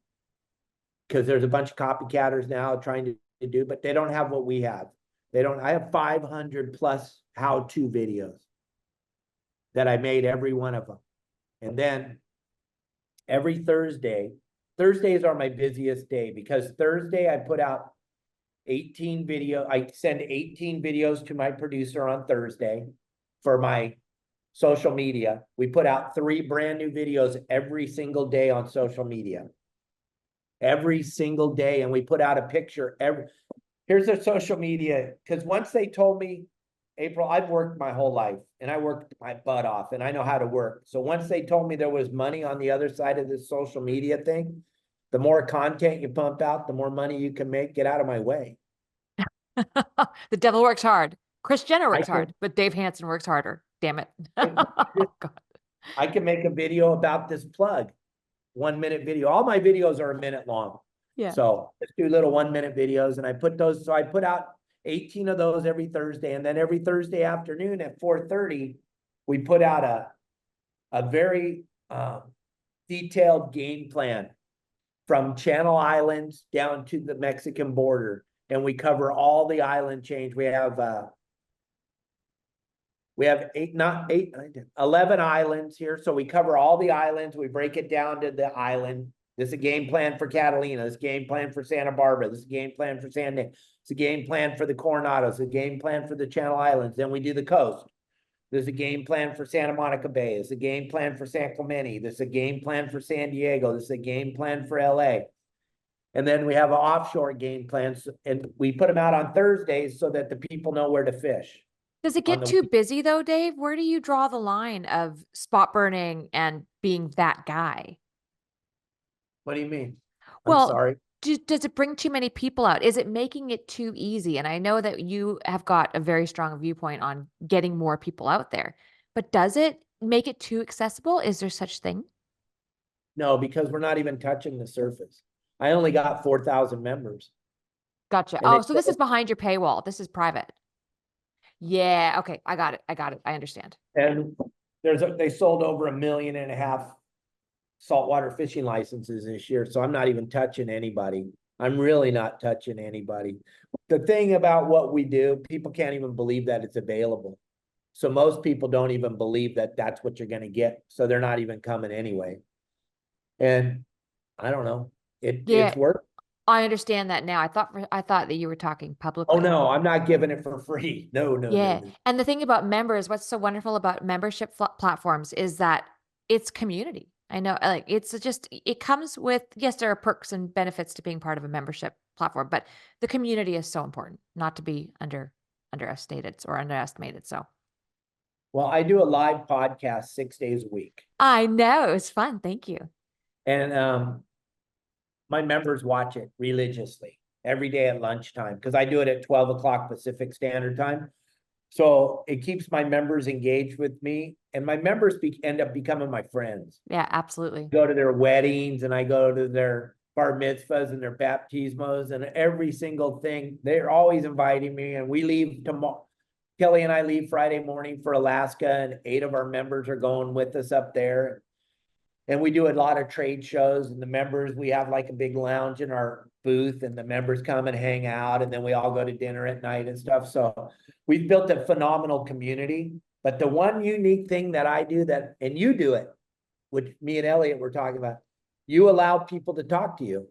Because there's a bunch of copycatters now trying to do, but they don't have what we have. I have 500 plus how-to videos that I made every one of them. And then every Thursdays are my busiest day because Thursday I put out 18 video. I send 18 videos to my producer on Thursday for my social media. We put out 3 brand new videos every single day on social media. Every single day. And we put out a picture here's their social media. Because once they told me, April, I've worked my whole life and I worked my butt off and I know how to work. So once they told me there was money on the other side of this social media thing, the more content you pump out, the more money you can make. Get out of my way. The devil works hard. Chris Jenner works hard, but Dave Hansen works harder. Damn it. Oh, God. I can make a video about this plug. 1 minute video. All my videos are a minute long. Yeah. So let's do little 1 minute videos. And I put those, so I put out 18 of those every Thursday. And then every Thursday afternoon at 4:30, we put out a very detailed game plan from Channel Islands down to the Mexican border. And we cover all the island change. We have 11 islands here. So we cover all the islands. We break it down to the island. This is a game plan for Catalina. This is a game plan for Santa Barbara. This is a game plan for San Diego. It's a game plan for the Coronados. It's a game plan for the Channel Islands. Then we do the coast. There's a game plan for Santa Monica Bay. There's a game plan for San Clemente. There's a game plan for San Diego. There's a game plan for LA. And then we have an offshore game plans, and we put them out on Thursdays so that the people know where to fish. Does it get too busy though, Dave? Where do you draw the line of spot burning and being that guy? What do you mean? Well, I'm sorry. Does it bring too many people out? Is it making it too easy? And I know that you have got a very strong viewpoint on getting more people out there, but does it make it too accessible? Is there such thing? No, because we're not even touching the surface. I only got 4,000 members. Gotcha. And Oh, it, so this is behind your paywall. This is private. Yeah. Okay. I got it. I got it. I understand. and they sold over 1.5 million saltwater fishing licenses this year. So I'm not even touching anybody. I'm really not touching anybody. The thing about what we do, people can't even believe that it's available. So most people don't even believe that that's what you're going to get. So they're not even coming anyway. And I don't know. Yeah. It's work. I understand that now. I thought that you were talking Oh publicly. no, I'm not giving it for free. No, no, no, Yeah. no. And the thing about members, what's so wonderful about membership platforms is that it's community. I know, like, it's just, it comes with, yes, there are perks and benefits to being part of a membership platform, but the community is so important, not to be underestimated or underestimated. So Well, I do a live podcast 6 days a week. I know it was fun. Thank you. And my members watch it religiously every day at lunchtime because I do it at 12 o'clock Pacific Standard Time. So it keeps my members engaged with me, and my members end up becoming my friends. Yeah, absolutely. Go to their weddings, and I go to their bar mitzvahs and their baptismos, and every single thing. They're always inviting me, and we leave tomorrow. Kelly and I leave Friday morning for Alaska, and 8 of our members are going with us up there. And we do a lot of trade shows, and the members, we have like a big lounge in our booth, and the members come and hang out, and then we all go to dinner at night and stuff. So we've built a phenomenal community. But the one unique thing that I do that, and you do it, which me and Elliot were talking about, you allow people to talk to you.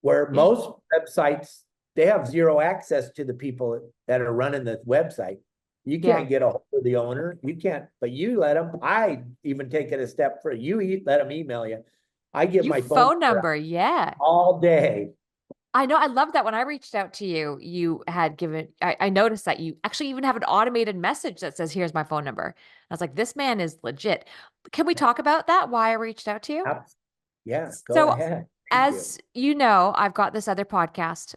Where Yeah. most websites, they have zero access to the people that are running the website. You Yeah. can't get a hold of the owner. You can't, but you let them. I even take it a step further. Let them email you. I give You my phone phone number out number. Yeah. all day. I know. I love that when I reached out to you, you had given, I noticed that you actually even have an automated message that says, here's my phone number. I was like, this man is legit. Can we talk about that? Why I reached out to you? Yeah, go So, ahead. Thank you. as you know, I've got this other podcast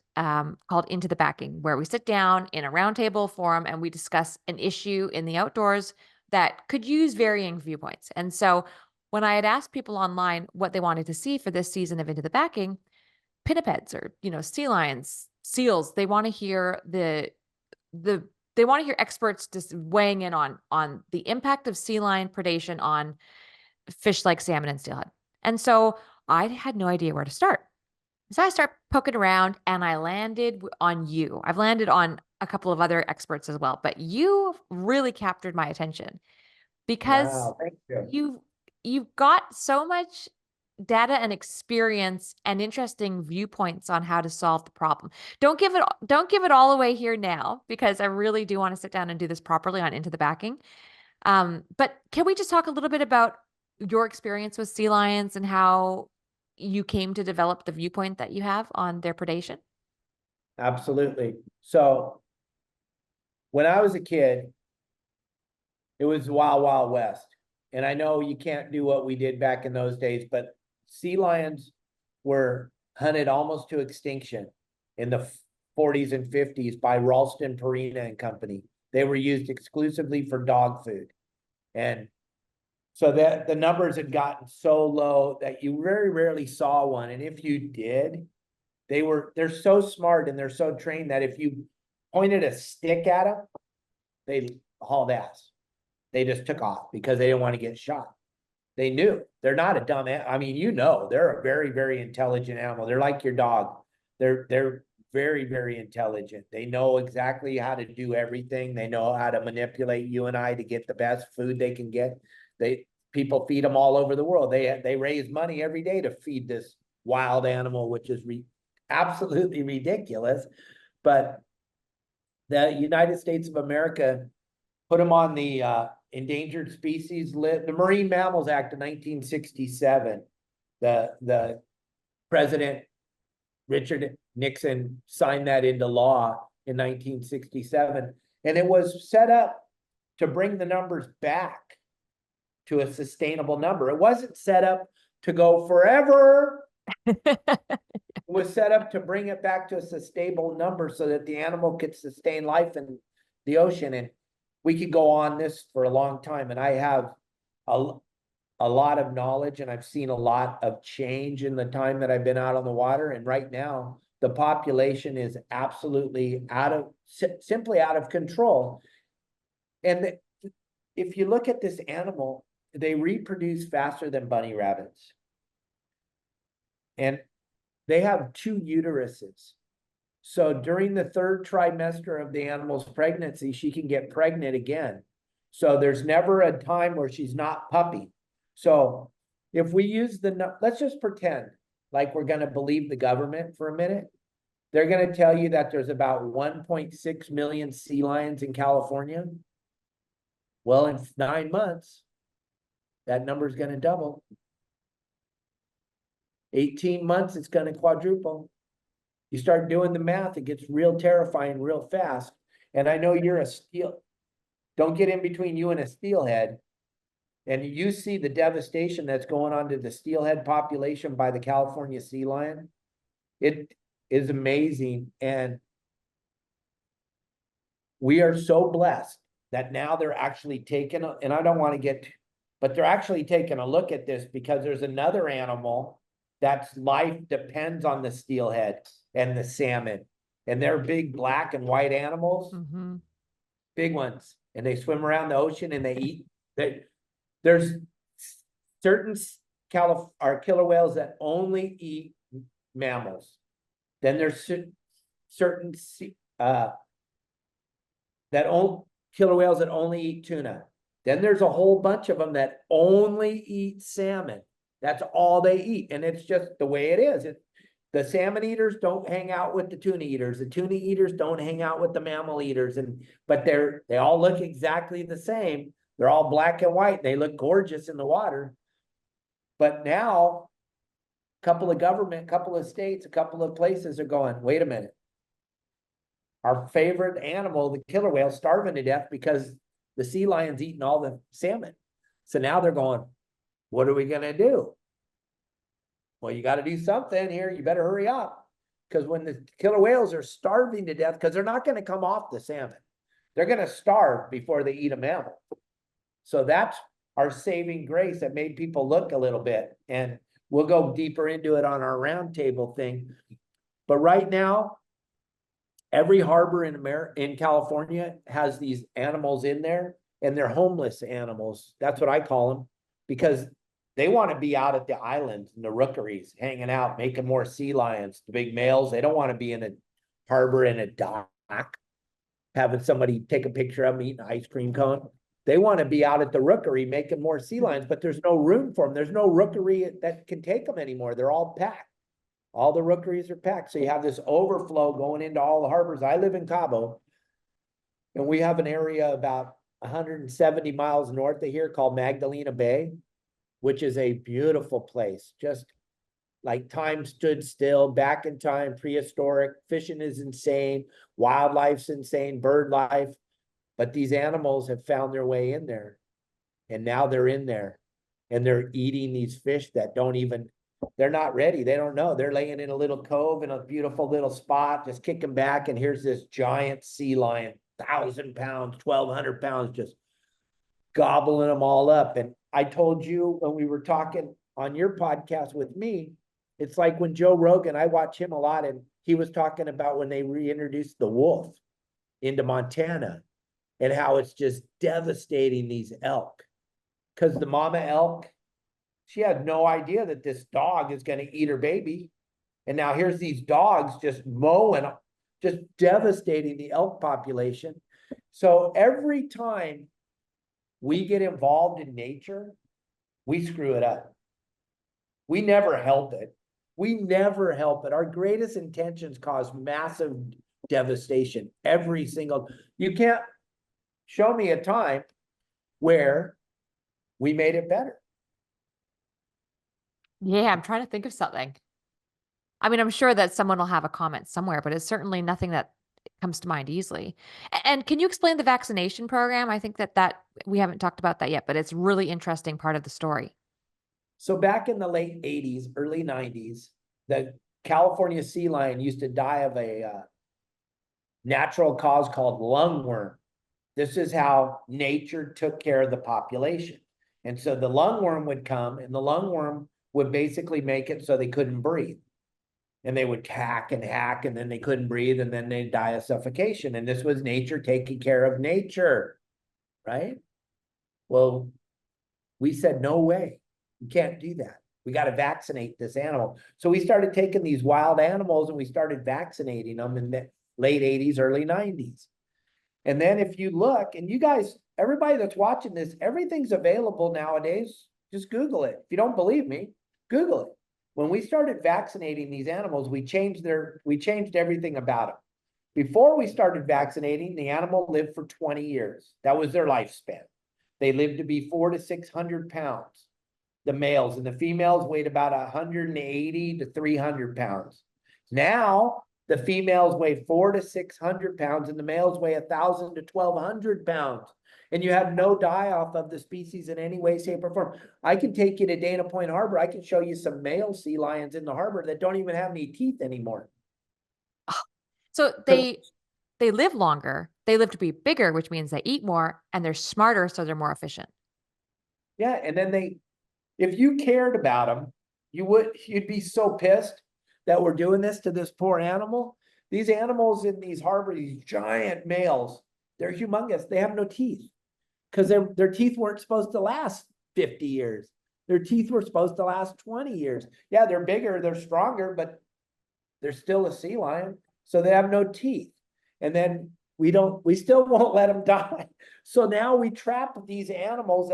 called Into the Backing, where we sit down in a roundtable forum and we discuss an issue in the outdoors that could use varying viewpoints. And so, when I had asked people online what they wanted to see for this season of Into the Backing, pinnipeds or sea lions, seals, they want to hear the they want to hear experts just weighing in on the impact of sea lion predation on fish like salmon and steelhead. And so I had no idea where to start. So I start poking around and I landed on you. I've landed on a couple of other experts as well, but you really captured my attention because Wow, thank you. you've you've got so much data and experience and interesting viewpoints on how to solve the problem. Don't give it all away here now because I really do want to sit down and do this properly on Into the Backing. But can we just talk a little bit about your experience with sea lions and how you came to develop the viewpoint that you have on their predation? Absolutely. So when I was a kid, it was Wild Wild West. And I know you can't do what we did back in those days, but sea lions were hunted almost to extinction in the 40s and 50s by Ralston Purina and Company. They were used exclusively for dog food. And so that the numbers had gotten so low that you very rarely saw one. And if you did, they're so smart and they're so trained that if you pointed a stick at them, they hauled ass. They just took off because they didn't want to get shot. They knew they're not a dumb. I mean, they're a very, very intelligent animal. They're like your dog. They're very, very intelligent. They know exactly how to do everything. They know how to manipulate you and I to get the best food they can get. People feed them all over the world. They raise money every day to feed this wild animal, which is absolutely ridiculous. But the United States of America put them on the endangered species list, the Marine Mammals Act of 1967. The President Richard Nixon signed that into law in 1967, and it was set up to bring the numbers back to a sustainable number. It wasn't set up to go forever. It was set up to bring it back to a sustainable number so that the animal could sustain life in the ocean. And we could go on this for a long time. And I have a a lot of knowledge, and I've seen a lot of change in the time that I've been out on the water. And right now, the population is absolutely simply out of control. And if you look at this animal, they reproduce faster than bunny rabbits. And they have 2 uteruses. So during the 3rd trimester of the animal's pregnancy, she can get pregnant again. So there's never a time where she's not puppy. So if we use let's just pretend like we're going to believe the government for a minute. They're going to tell you that there's about 1.6 million sea lions in California. Well, in 9 months, that number is going to double. 18 months, it's going to quadruple. You start doing the math, it gets real terrifying real fast. And I know you're don't get in between you and a steelhead. And you see the devastation that's going on to the steelhead population by the California sea lion. It is amazing. And we are so blessed that now they're actually taking, and I don't want to get, but they're actually taking a look at this because there's another animal that's life depends on the steelhead and the salmon. And they're big black and white animals, big ones. And they swim around the ocean and they eat. There's certain killer whales that only eat mammals. Then there's certain killer whales that only eat tuna. Then there's a whole bunch of them that only eat salmon. That's all they eat. And it's just the way it is. The salmon eaters don't hang out with the tuna eaters. The tuna eaters don't hang out with the mammal eaters. But they all look exactly the same. They're all black and white. They look gorgeous in the water. But now, a couple of states, a couple of places are going, wait a minute. Our favorite animal, the killer whale, starving to death because the sea lion's eating all the salmon. So now they're going, what are we going to do? Well, you got to do something here. You better hurry up. Because when the killer whales are starving to death, because they're not going to come off the salmon. They're going to starve before they eat a mammal. So that's our saving grace that made people look a little bit. And we'll go deeper into it on our roundtable thing. But right now, every harbor in California has these animals in there, and they're homeless animals. That's what I call them, because they want to be out at the islands and the rookeries, hanging out, making more sea lions, the big males. They don't want to be in a harbor in a dock, having somebody take a picture of them eating an ice cream cone. They want to be out at the rookery making more sea lions, but there's no room for them. There's no rookery that can take them anymore. They're all packed. All the rookeries are packed. So you have this overflow going into all the harbors. I live in Cabo, and we have an area about 170 miles north of here called Magdalena Bay, which is a beautiful place. Just like time stood still, back in time, prehistoric. Fishing is insane. Wildlife's insane, bird life. But these animals have found their way in there. And now they're in there. And they're eating these fish that they're not ready. They don't know. They're laying in a little cove in a beautiful little spot, just kicking back. And here's this giant sea lion, 1,000 pounds, 1,200 pounds, just gobbling them all up. And I told you when we were talking on your podcast with me, it's like when Joe Rogan, I watch him a lot, and he was talking about when they reintroduced the wolf into Montana and how it's just devastating these elk. Because the mama elk, she had no idea that this dog is going to eat her baby. And now here's these dogs just mowing, just devastating the elk population. So every time we get involved in nature, we screw it up. We never help it. We never help it. Our greatest intentions cause massive devastation. You can't show me a time where we made it better. Yeah, I'm trying to think of something. I mean, I'm sure that someone will have a comment somewhere, but it's certainly nothing that comes to mind easily. And can you explain the vaccination program? I think that we haven't talked about that yet, but it's really interesting part of the story. So back in the late 80s, early 90s, the California sea lion used to die of a natural cause called lungworm. This is how nature took care of the population. And so the lungworm would come, and the lungworm would basically make it so they couldn't breathe. And they would hack, and then they couldn't breathe, and then they'd die of suffocation. And this was nature taking care of nature, right? Well, we said, no way. You can't do that. We got to vaccinate this animal. So we started taking these wild animals and we started vaccinating them in the late 80s, early 90s. And then if you look, and you guys, everybody that's watching this, everything's available nowadays. Just Google it. If you don't believe me, Google it. When we started vaccinating these animals, we changed everything about them. Before we started vaccinating, the animal lived for 20 years. That was their lifespan. They lived to be 400 to 600 pounds, the males, and the females weighed about 180 to 300 pounds. Now, the females weigh 400 to 600 pounds, and the males weigh 1,000 to 1,200 pounds. And you have no die-off of the species in any way, shape, or form. I can take you to Dana Point Harbor. I can show you some male sea lions in the harbor that don't even have any teeth anymore. So they live longer. They live to be bigger, which means they eat more, and they're smarter, so they're more efficient. Yeah, and then if you cared about them, you'd be so pissed that we're doing this to this poor animal. These animals in these harbors, these giant males, they're humongous. They have no teeth because their teeth weren't supposed to last 50 years. Their teeth were supposed to last 20 years. Yeah, they're bigger, they're stronger, but they're still a sea lion, so they have no teeth. And then we still won't let them die. So now we trap these animals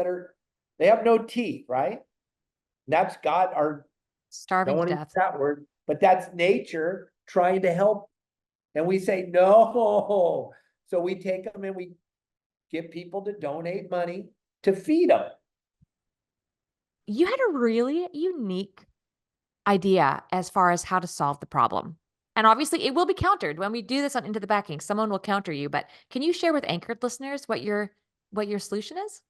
they have no teeth, right? That's God, don't Starving to want to use death. that word, but that's nature trying to help. And we say, no. So we take them and we get people to donate money to feed them. You had a really unique idea as far as how to solve the problem. And obviously, it will be countered when we do this on Into the Backing. Someone will counter you, but can you share with Anchored listeners what your solution is?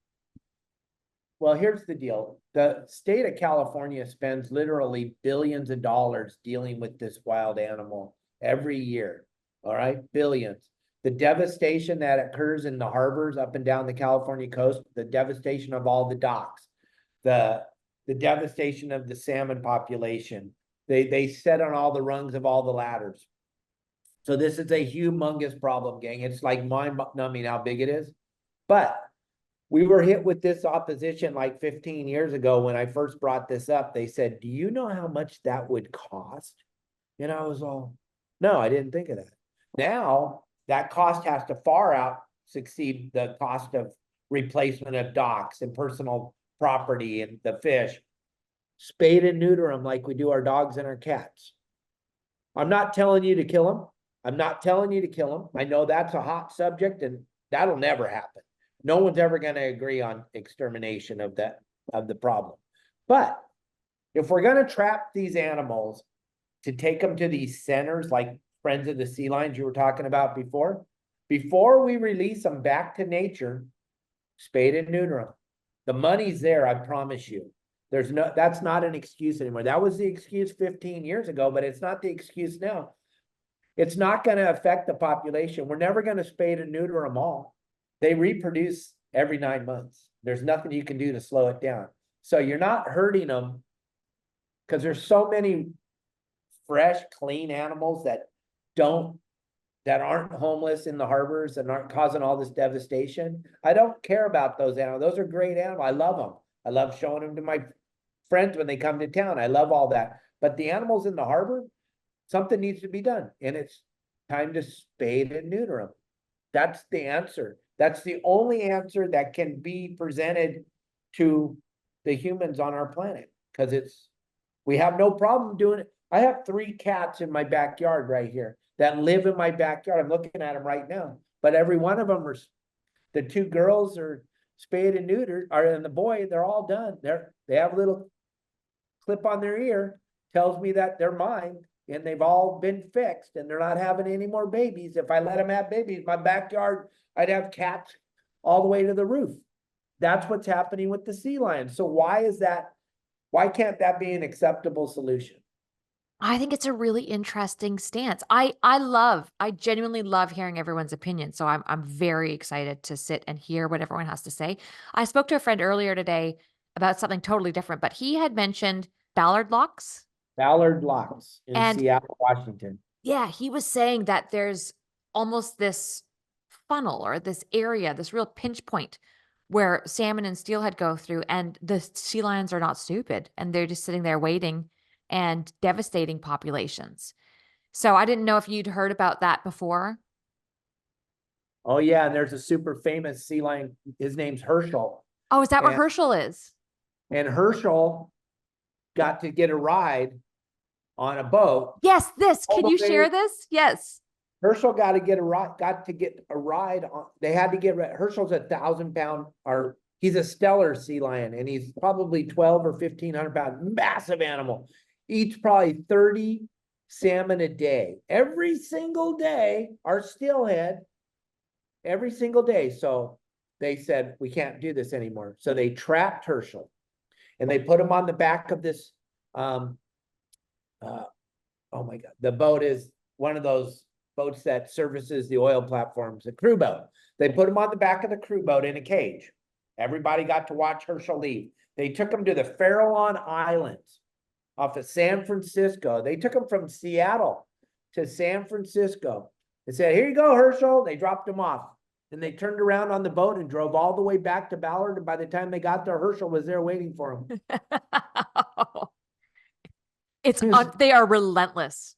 Well, here's the deal. The state of California spends literally billions of dollars dealing with this wild animal every year. All right, billions. The devastation that occurs in the harbors up and down the California coast, the devastation of all the docks, the devastation of the salmon population. They set on all the rungs of all the ladders. So this is a humongous problem, gang. It's like mind-numbing how big it is. But we were hit with this opposition like 15 years ago when I first brought this up. They said, do you know how much that would cost? And I was all, no, I didn't think of that. Now that cost has to far out succeed the cost of replacement of docks and personal property and the fish. Spade and neuter them like we do our dogs and our cats. I'm not telling you to kill them. I'm not telling you to kill them. I know that's a hot subject and that'll never happen. No one's ever going to agree on extermination of the problem. But if we're going to trap these animals to take them to these centers like Friends of the Sea Lions you were talking about before we release them back to nature, spade and neuter them. The money's there, I promise you. That's not an excuse anymore. That was the excuse 15 years ago, but it's not the excuse now. It's not going to affect the population. We're never going to spade and neuter them all. They reproduce every 9 months. There's nothing you can do to slow it down. So you're not hurting them because there's so many fresh, clean animals that aren't homeless in the harbors and aren't causing all this devastation. I don't care about those animals. Those are great animals. I love them. I love showing them to my friends when they come to town. I love all that. But the animals in the harbor, something needs to be done. And it's time to spade and neuter them. That's the answer. That's the only answer that can be presented to the humans on our planet. Because we have no problem doing it. I have 3 cats in my backyard right here that live in my backyard. I'm looking at them right now. But every one of them the 2 girls are spayed and neutered, and the boy, they're all done. They have a little clip on their ear, tells me that they're mine, and they've all been fixed, and they're not having any more babies. If I let them have babies, my backyard, I'd have cats all the way to the roof. That's what's happening with the sea lions. So why can't that be an acceptable solution? I think it's a really interesting stance. I genuinely love hearing everyone's opinion. So I'm very excited to sit and hear what everyone has to say. I spoke to a friend earlier today about something totally different, but he had mentioned Ballard locks. Ballard locks in And Seattle, Washington. yeah, he was saying that there's almost this funnel or this area, this real pinch point where salmon and steelhead go through, and the sea lions are not stupid and they're just sitting there waiting and devastating populations. So I didn't know if you'd heard about that before. Oh yeah, and there's a super famous sea lion. His name's Herschel, Oh, is that where and Herschel is? Herschel got to get a ride on a boat Yes, this. all Can the you way. share this? Yes. Herschel got to get a ride on. They had to get Herschel's 1,000 pound, or he's a stellar sea lion, and he's probably 12 or 1,500 pound, massive animal. Eats probably 30 salmon a day, every single day. Our steelhead, every single day. So they said we can't do this anymore. So they trapped Herschel, and they put him on the back of this. Um, uh, oh my God, the boat is one of those boats that services the oil platforms, a crew boat. They put him on the back of the crew boat in a cage. Everybody got to watch Herschel leave. They took him to the Farallon Islands off of San Francisco. They took him from Seattle to San Francisco. They said, here you go, Herschel. They dropped him off. And they turned around on the boat and drove all the way back to Ballard. And by the time they got there, Herschel was there waiting for him. They are relentless.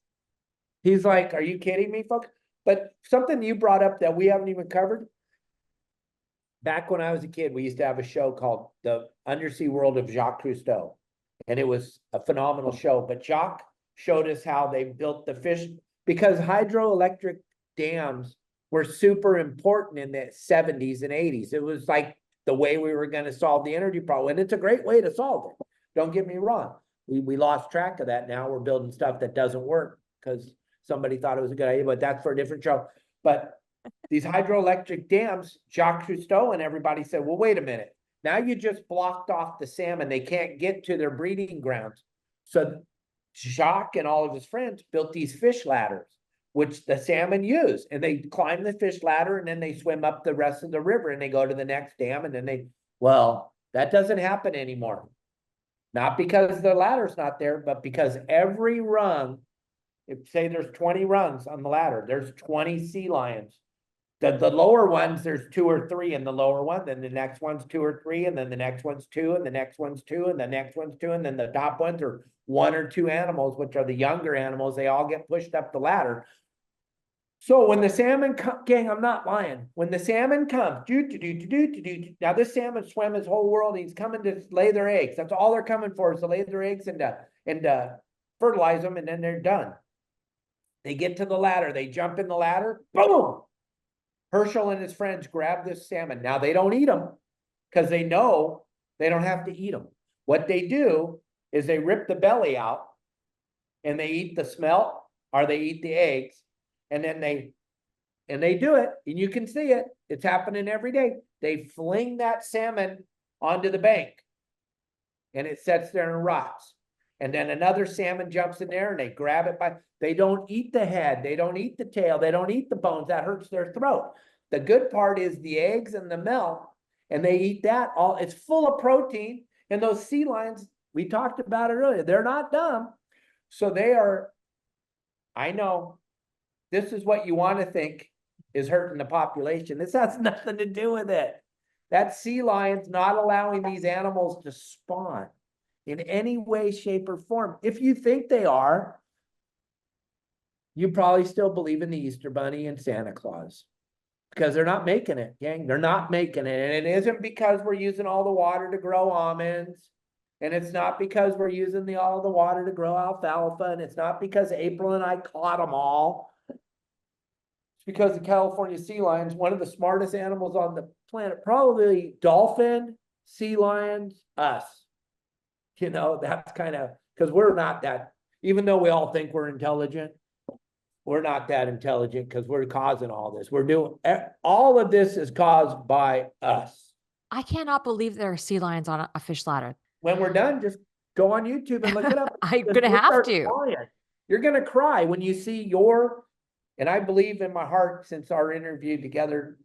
He's like, are you kidding me, folks? But something you brought up that we haven't even covered. Back when I was a kid, we used to have a show called The Undersea World of Jacques Cousteau. And it was a phenomenal show. But Jacques showed us how they built the fish, because hydroelectric dams were super important in the 70s and 80s. It was like the way we were going to solve the energy problem. And it's a great way to solve it. Don't get me wrong. We lost track of that. Now we're building stuff that doesn't work because somebody thought it was a good idea, but that's for a different show. But these hydroelectric dams, Jacques Cousteau and everybody said, well, wait a minute. Now you just blocked off the salmon. They can't get to their breeding grounds. So Jacques and all of his friends built these fish ladders, which the salmon use. And they climb the fish ladder and then they swim up the rest of the river and they go to the next dam. And then well, that doesn't happen anymore. Not because the ladder's not there, but because every rung, if say there's 20 rungs on the ladder, there's 20 sea lions. The lower ones, there's 2 or 3 in the lower one, then the next one's 2 or 3, and then the next one's 2, and the next one's 2, and the next one's 2, and then the top ones are 1 or 2 animals, which are the younger animals. They all get pushed up the ladder. So when the salmon gang, I'm not lying. When the salmon comes, now this salmon swam his whole world. He's coming to lay their eggs. That's all they're coming for, is to lay their eggs and fertilize them, and then they're done. They get to the ladder. They jump in the ladder. Boom! Herschel and his friends grab this salmon. Now they don't eat them because they know they don't have to eat them. What they do is they rip the belly out and they eat the smelt or they eat the eggs, and then they do it, and you can see it. It's happening every day. They fling that salmon onto the bank and it sits there and rots. And then another salmon jumps in there and they grab it they don't eat the head. They don't eat the tail. They don't eat the bones. That hurts their throat. The good part is the eggs and the milk, and they eat that all. It's full of protein. And those sea lions, we talked about it earlier, they're not dumb. So they are, I know, this is what you want to think is hurting the population. This has nothing to do with it. That sea lion's not allowing these animals to spawn in any way, shape, or form. If you think they are, you probably still believe in the Easter Bunny and Santa Claus, because they're not making it, gang. They're not making it. And it isn't because we're using all the water to grow almonds. And it's not because we're using all the water to grow alfalfa. And it's not because April and I caught them all. It's because the California sea lions, one of the smartest animals on the planet, probably dolphin, sea lions, us. You know, that's kind of, because we're not that, even though we all think we're intelligent, we're not that intelligent because we're causing all this. We're doing, all of this is caused by us. I cannot believe there are sea lions on a fish ladder. When we're done, just go on YouTube and look it up. I'm going to have to. Flying. You're going to cry when you see and I believe in my heart since our interview together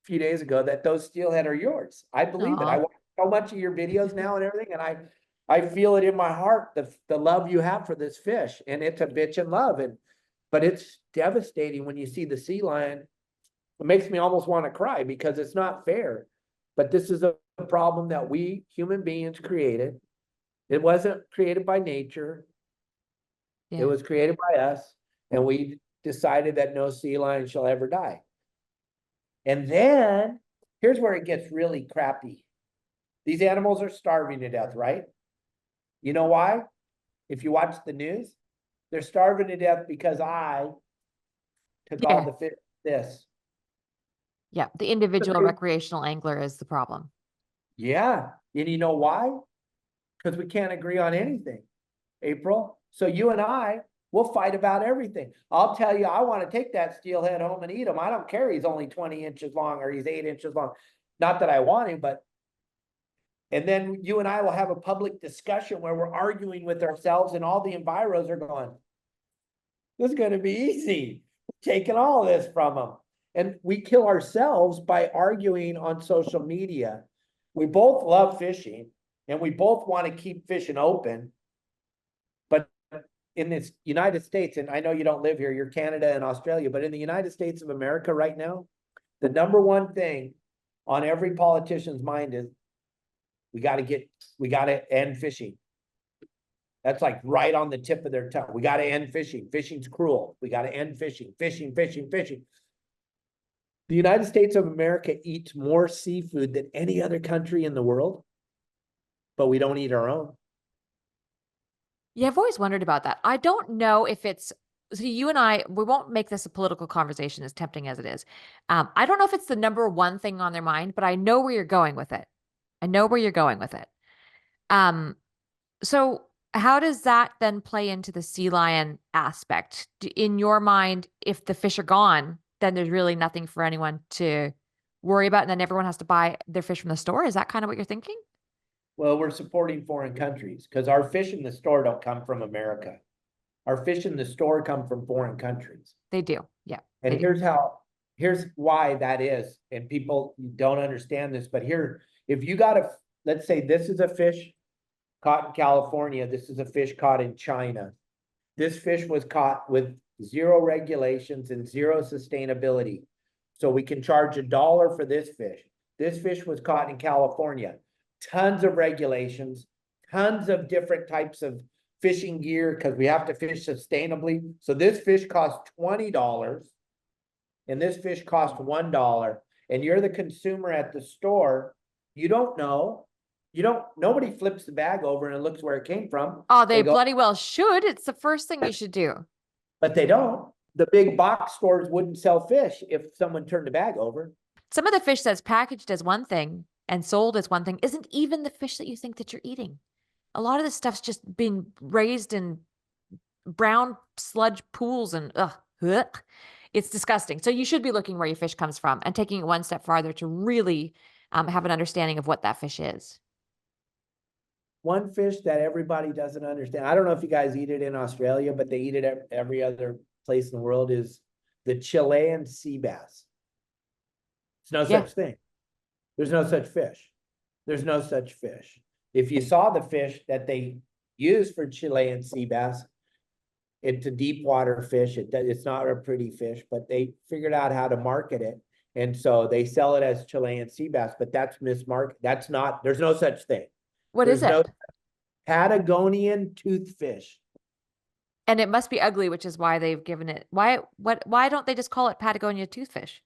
a few days ago that those steelhead are yours. I believe it. I Aw. watch so much of your videos now and everything, and I feel it in my heart, the love you have for this fish, and it's a bitch in love. But it's devastating when you see the sea lion. It makes me almost want to cry because it's not fair. But this is a problem that we human beings created. It wasn't created by nature. It Yeah. was created by us, and we decided that no sea lion shall ever die. And then here's where it gets really crappy. These animals are starving to death, right? You know why? If you watch the news, they're starving to death because I took all Yeah. the fish. This. Yeah. The individual recreational angler is the problem. Yeah. And you know why? Because we can't agree on anything, April. So you and I will fight about everything. I'll tell you, I want to take that steelhead home and eat him. I don't care. He's only 20 inches long or he's 8 inches long. Not that I want him, but and then you and I will have a public discussion where we're arguing with ourselves and all the enviros are going, this is going to be easy. Taking all this from them. And we kill ourselves by arguing on social media. We both love fishing and we both want to keep fishing open. But in this United States, and I know you don't live here, you're Canada and Australia, but in the United States of America right now, the number one thing on every politician's mind is we got to end fishing. That's like right on the tip of their tongue. We got to end fishing. Fishing's cruel. We got to end fishing. Fishing. The United States of America eats more seafood than any other country in the world, but we don't eat our own. Yeah, I've always wondered about that. I don't know if it's so you and I, we won't make this a political conversation as tempting as it is. I don't know if it's the number one thing on their mind, but I know where you're going with it. I know where you're going with it. Um, so how does that then play into the sea lion aspect? In your mind, if the fish are gone, then there's really nothing for anyone to worry about, and then everyone has to buy their fish from the store. Is that kind of what you're thinking? Well, we're supporting foreign countries because our fish in the store don't come from America. Our fish in the store come from foreign countries. They do. Yeah, And they do. here's why that is. And people don't understand this, but here, if you got let's say this is a fish caught in California, this is a fish caught in China. This fish was caught with zero regulations and zero sustainability. So we can charge $1 for this fish. This fish was caught in California. Tons of regulations, tons of different types of fishing gear because we have to fish sustainably. So this fish costs $20 and this fish costs $1. And you're the consumer at the store. You don't know. Nobody flips the bag over and looks where it came from. Oh, they They go, bloody well should. It's the first thing you should do. but they don't. The big box stores wouldn't sell fish if someone turned the bag over. Some of the fish that's packaged as one thing and sold as one thing isn't even the fish that you think that you're eating. A lot of this stuff's just being raised in brown sludge pools and ugh, it's disgusting. So you should be looking where your fish comes from and taking it one step farther to really have an understanding of what that fish is. One fish that everybody doesn't understand. I don't know if you guys eat it in Australia, but they eat it every other place in the world is the Chilean sea bass. It's no Yeah. such thing. There's no such fish. There's no such fish. If you saw the fish that they use for Chilean sea bass, it's a deep water fish. It's not a pretty fish, but they figured out how to market it. And so they sell it as Chilean sea bass, but that's mismarked. That's not, there's no such thing. What is There's no it? Patagonian toothfish And it must be ugly, which is why they've given it. Why don't they just call it Patagonia toothfish?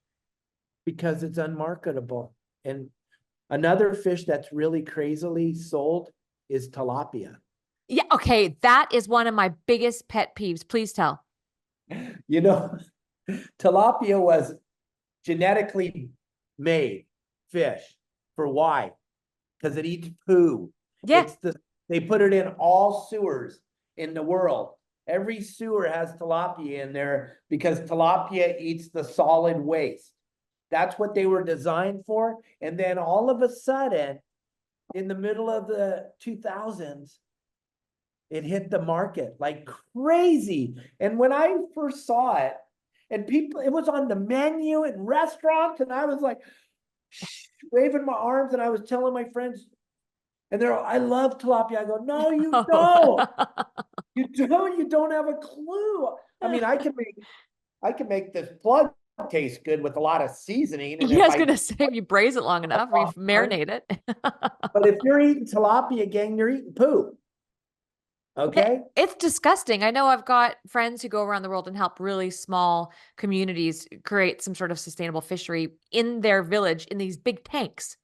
because it's unmarketable. And another fish that's really crazily sold is tilapia. Yeah, okay, that is one of my biggest pet peeves. Please tell. You know, tilapia was genetically made fish. For why? Because it eats poo. Yeah. They put it in all sewers in the world. Every sewer has tilapia in there because tilapia eats the solid waste. That's what they were designed for. And then all of a sudden, in the middle of the 2000s, it hit the market like crazy. And when I first saw it, and people, it was on the menu in restaurants, and I was like waving my arms, and I was telling my friends, and they're, I love tilapia. I go, no, you Oh. don't. You don't have a clue. I mean, I can make this plug taste good with a lot of seasoning, and Yeah, I if was I gonna say if you braise it long enough or you marinate it. but if you're eating tilapia, gang, you're eating poo. Okay? It's disgusting. I know I've got friends who go around the world and help really small communities create some sort of sustainable fishery in their village in these big tanks.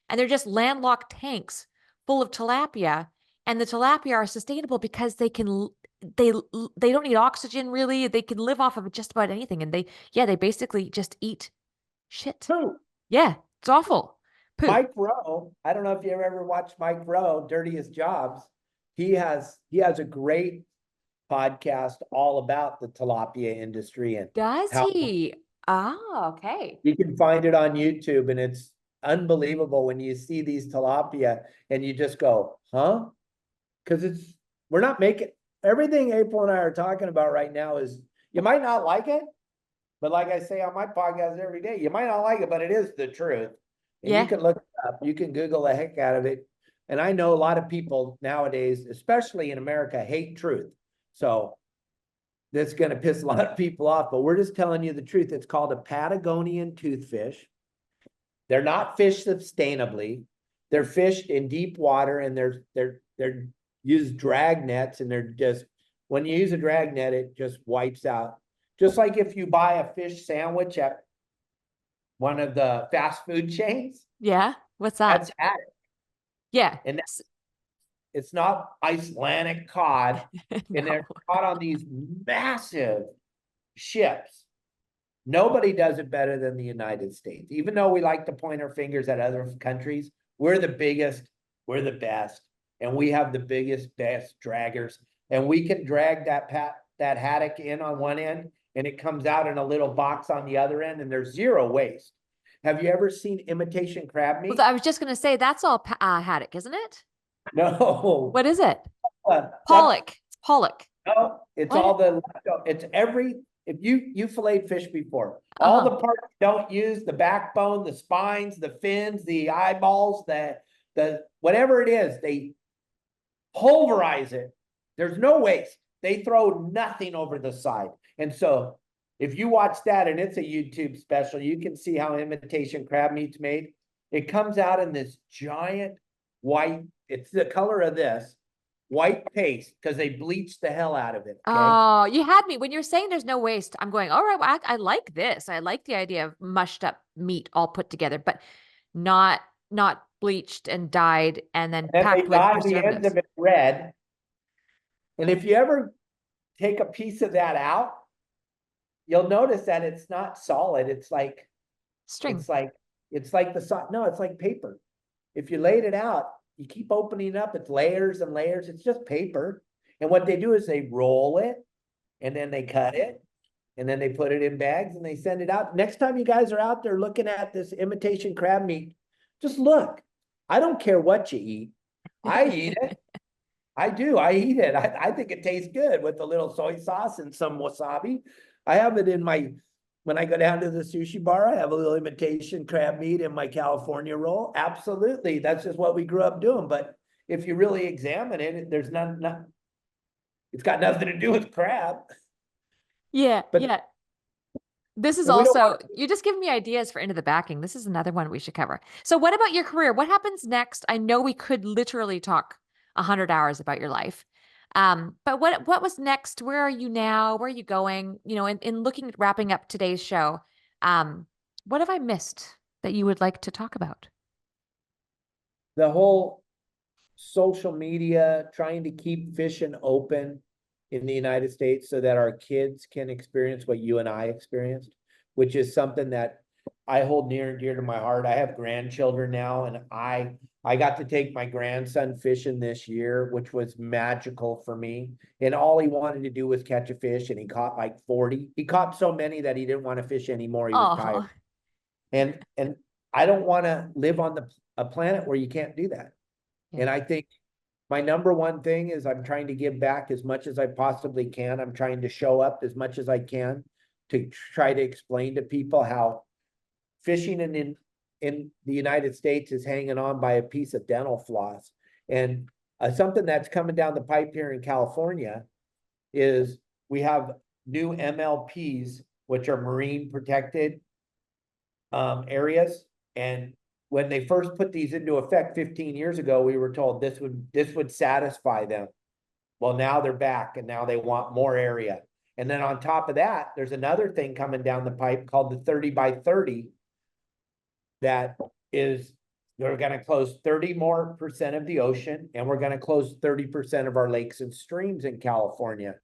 And they're just landlocked tanks full of tilapia. And the tilapia are sustainable because they they don't need oxygen really. They can live off of just about anything. And they basically just eat shit. Poo. Yeah, it's awful. Poo. Mike Rowe, I don't know if you ever watched Mike Rowe, Dirtiest Jobs. He has a great podcast all about the tilapia industry and Does how he? Ah, okay. you can find it on YouTube, and it's unbelievable when you see these tilapia and you just go, huh? Because we're not making everything April and I are talking about right now is you might not like it, but like I say on my podcast every day, you might not like it, but it is the truth. And you Yeah. can look it up, you can Google the heck out of it. And I know a lot of people nowadays, especially in America, hate truth. So that's going to piss a lot of people off, but we're just telling you the truth. It's called a Patagonian toothfish. They're not fished sustainably. They're fished in deep water, and they're use drag nets, and they're just, when you use a drag net, it just wipes out. Just like if you buy a fish sandwich at one of the fast food chains, Yeah. What's that's that? haddock. Yeah. And it's not Icelandic cod, and No. they're caught on these massive ships. Nobody does it better than the United States. Even though we like to point our fingers at other countries, we're the biggest, we're the best, and we have the biggest, best draggers. And we can drag that haddock in on one end, and it comes out in a little box on the other end, and there's zero waste. Have you ever seen imitation crab Well, meat? I was just going to say that's all haddock, isn't it? No, What is it? that's Pollock. It's pollock. no, it's What? all it's every, if you filleted fish before, all Uh-huh. the parts you don't use, the backbone, the spines, the fins, the eyeballs, the whatever it is, they pulverize it. There's no waste. They throw nothing over the side. And so if you watch that, and it's a YouTube special, you can see how imitation crab meat's made. It comes out in this giant white, it's the color of this white paste because they bleached the hell out of it. Okay. Oh, you had me when you're saying there's no waste. I'm going, all right, well, I like this. I like the idea of mushed up meat all put together, but not not bleached and dyed and then And then they packed with dye the ends preservatives. of it red. And if you ever take a piece of that out, you'll notice that it's not solid. String. it's like, it's like no, it's like paper. If you laid it out, you keep opening it up, it's layers and layers. It's just paper. And what they do is they roll it, and then they cut it, and then they put it in bags, and they send it out. Next time you guys are out there looking at this imitation crab meat, just look. I don't care what you eat. I eat it. I do. I eat it. I think it tastes good with a little soy sauce and some wasabi. I have it in my, when I go down to the sushi bar, I have a little imitation crab meat in my California roll. Absolutely. That's just what we grew up doing. But if you really examine it, there's it's got nothing to do with crab. Yeah, But yeah. This is and we don't also, want you're just giving me ideas for into the backing. This is another one we should cover. So, what about your career? What happens next? I know we could literally talk 100 hours about your life. But what was next? Where are you now? Where are you going? In looking at wrapping up today's show, what have I missed that you would like to talk about? the whole social media, trying to keep fishing open in the United States so that our kids can experience what you and I experienced, which is something that I hold near and dear to my heart. I have grandchildren now, and I got to take my grandson fishing this year, which was magical for me. And all he wanted to do was catch a fish, and he caught like 40. He caught so many that he didn't want to fish anymore. He was tired. Oh, And I don't want to live on a planet where you can't do that. yeah. And I think My number one thing is I'm trying to give back as much as I possibly can. I'm trying to show up as much as I can to try to explain to people how fishing in the United States is hanging on by a piece of dental floss. And something that's coming down the pipe here in California is we have new MLPs, which are marine protected areas. And when they first put these into effect 15 years ago, we were told this would satisfy them. Well, now they're back and now they want more area. And then on top of that, there's another thing coming down the pipe called the 30 by 30 that is, they're going to close 30% more of the ocean, and we're going to close 30% of our lakes and streams in California.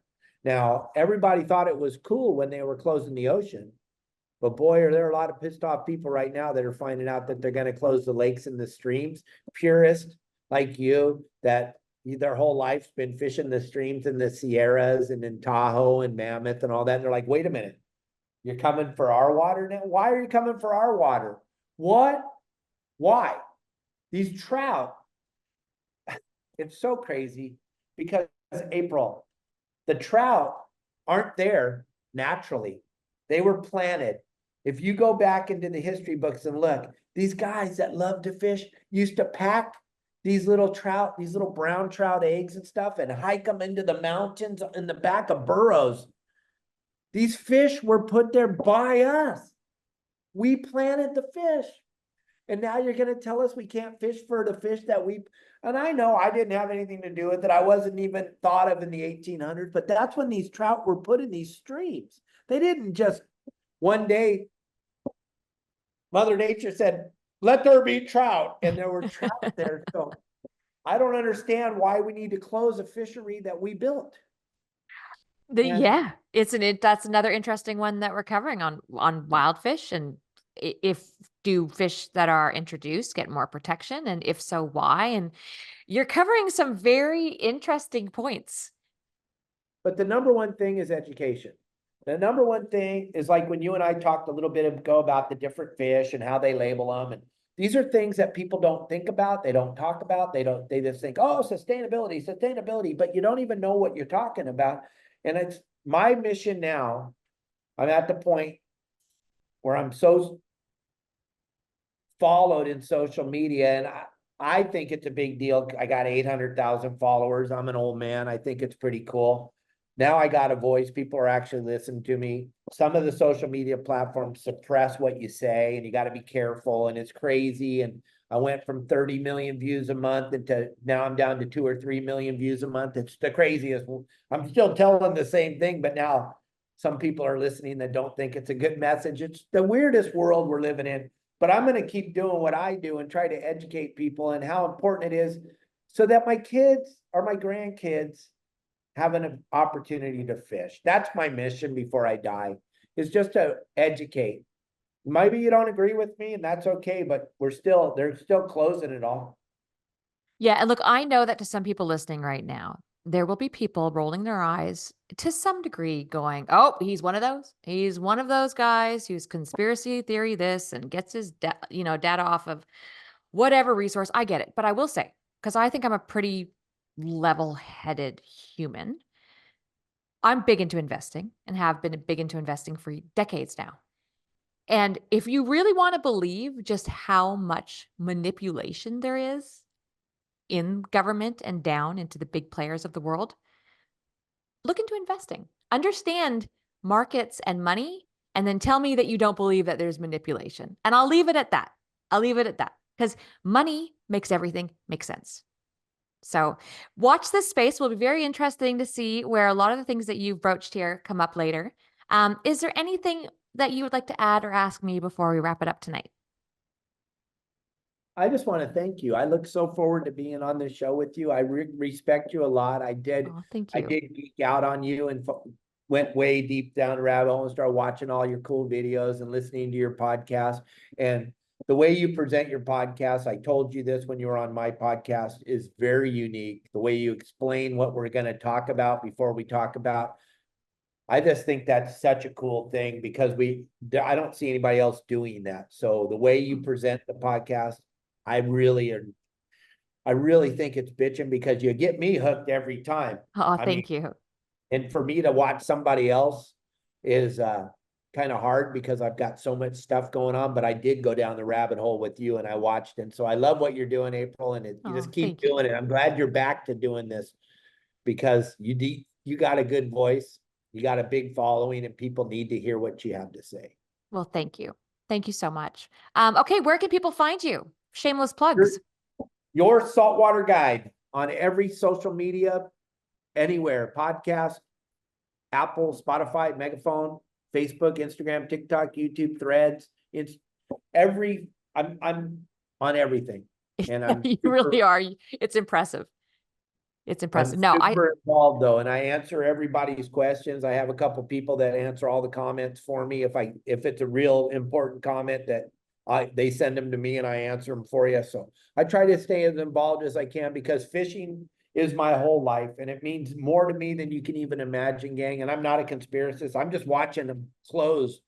Now, everybody thought it was cool when they were closing the ocean, but boy, are there a lot of pissed off people right now that are finding out that they're going to close the lakes and the streams. Purists like you that their whole life's been fishing the streams in the Sierras and in Tahoe and Mammoth and all that. And they're like, wait a minute, you're coming for our water now? Why are you coming for our water? What? Why? These trout, it's so crazy because April, the trout aren't there naturally. They were planted. If you go back into the history books and look, these guys that love to fish used to pack these little trout, these little brown trout eggs and stuff, and hike them into the mountains in the back of burrows. These fish were put there by us. We planted the fish. And now you're going to tell us we can't fish for the fish that we, and I know I didn't have anything to do with it. I wasn't even thought of in the 1800s, but that's when these trout were put in these streams. They didn't just one day, Mother Nature said, let there be trout, and there were trout there. So I don't understand why we need to close a fishery that we built. And Yeah, that's another interesting one that we're covering on wild fish, and if do fish that are introduced get more protection, and if so, why? And you're covering some very interesting points. But the number one thing is education. The number one thing is like when you and I talked a little bit ago about the different fish and how they label them. And these are things that people don't think about. They don't talk about. They just think, oh, sustainability, sustainability, but you don't even know what you're talking about. And it's my mission now. I'm at the point where I'm so followed in social media, and I think it's a big deal. I got 800,000 followers. I'm an old man. I think it's pretty cool. Now I got a voice. People are actually listening to me. Some of the social media platforms suppress what you say, and you got to be careful, and it's crazy. And I went from 30 million views a month into now I'm down to 2 or 3 million views a month. It's the craziest. I'm still telling the same thing, but now some people are listening that don't think it's a good message. It's the weirdest world we're living in. But I'm going to keep doing what I do and try to educate people and how important it is so that my kids or my grandkids have an opportunity to fish. That's my mission before I die, is just to educate. Maybe you don't agree with me and that's okay, but they're still closing it all. Yeah, and look, I know that to some people listening right now, there will be people rolling their eyes to some degree going, "Oh, he's one of those. He's one of those guys who's conspiracy theory this and gets his data off of whatever resource." I get it. But I will say, because I think I'm a pretty level-headed human, I'm big into investing and have been big into investing for decades now. And if you really want to believe just how much manipulation there is in government and down into the big players of the world, look into investing. Understand markets and money, and then tell me that you don't believe that there's manipulation. And I'll leave it at that. I'll leave it at that because money makes everything make sense. So watch this space. Will be very interesting to see where a lot of the things that you've broached here come up later. Is there anything that you would like to add or ask me before we wrap it up tonight? I just want to thank you. I look so forward to being on this show with you. I respect you a lot. Oh, thank I you. did geek out on you and went way deep down the rabbit hole and started watching all your cool videos and listening to your podcast. And the way you present your podcast, I told you this when you were on my podcast, is very unique. The way you explain what we're going to talk about before we talk about. I just think that's such a cool thing because I don't see anybody else doing that. So the way you present the podcast, I really I really think it's bitching because you get me hooked every time. Oh, I mean, thank you. and for me to watch somebody else is kind of hard because I've got so much stuff going on, but I did go down the rabbit hole with you and I watched. And so I love what you're doing, April, and you Oh, just keep thank you. doing it. I'm glad you're back to doing this because you got a good voice, you got a big following, and people need to hear what you have to say. Well, thank you. Thank you so much. Okay, where can people find you? Shameless Your, plugs. your saltwater guide on every social media, anywhere, podcast, Apple, Spotify, Megaphone, Facebook, Instagram, TikTok, YouTube, Threads. It's I'm on everything. And You really are. It's impressive. It's I'm impressive. No, I super involved though, and I answer everybody's questions. I have a couple people that answer all the comments for me. If it's a real important comment that they send them to me and I answer them for you. So I try to stay as involved as I can because fishing is my whole life and it means more to me than you can even imagine, gang. And I'm not a conspiracist. I'm just watching them close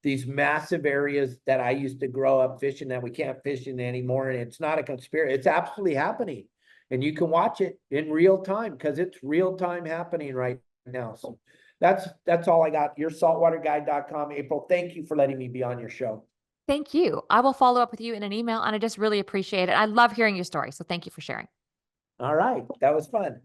these massive areas that I used to grow up fishing that we can't fish in anymore. And it's not a conspiracy. It's absolutely happening. And you can watch it in real time because it's real time happening right now. So that's all I got. YourSaltwaterGuide.com. April, thank you for letting me be on your show. thank you. I will follow up with you in an email and I just really appreciate it. I love hearing your story. So thank you for sharing. All right. That was fun.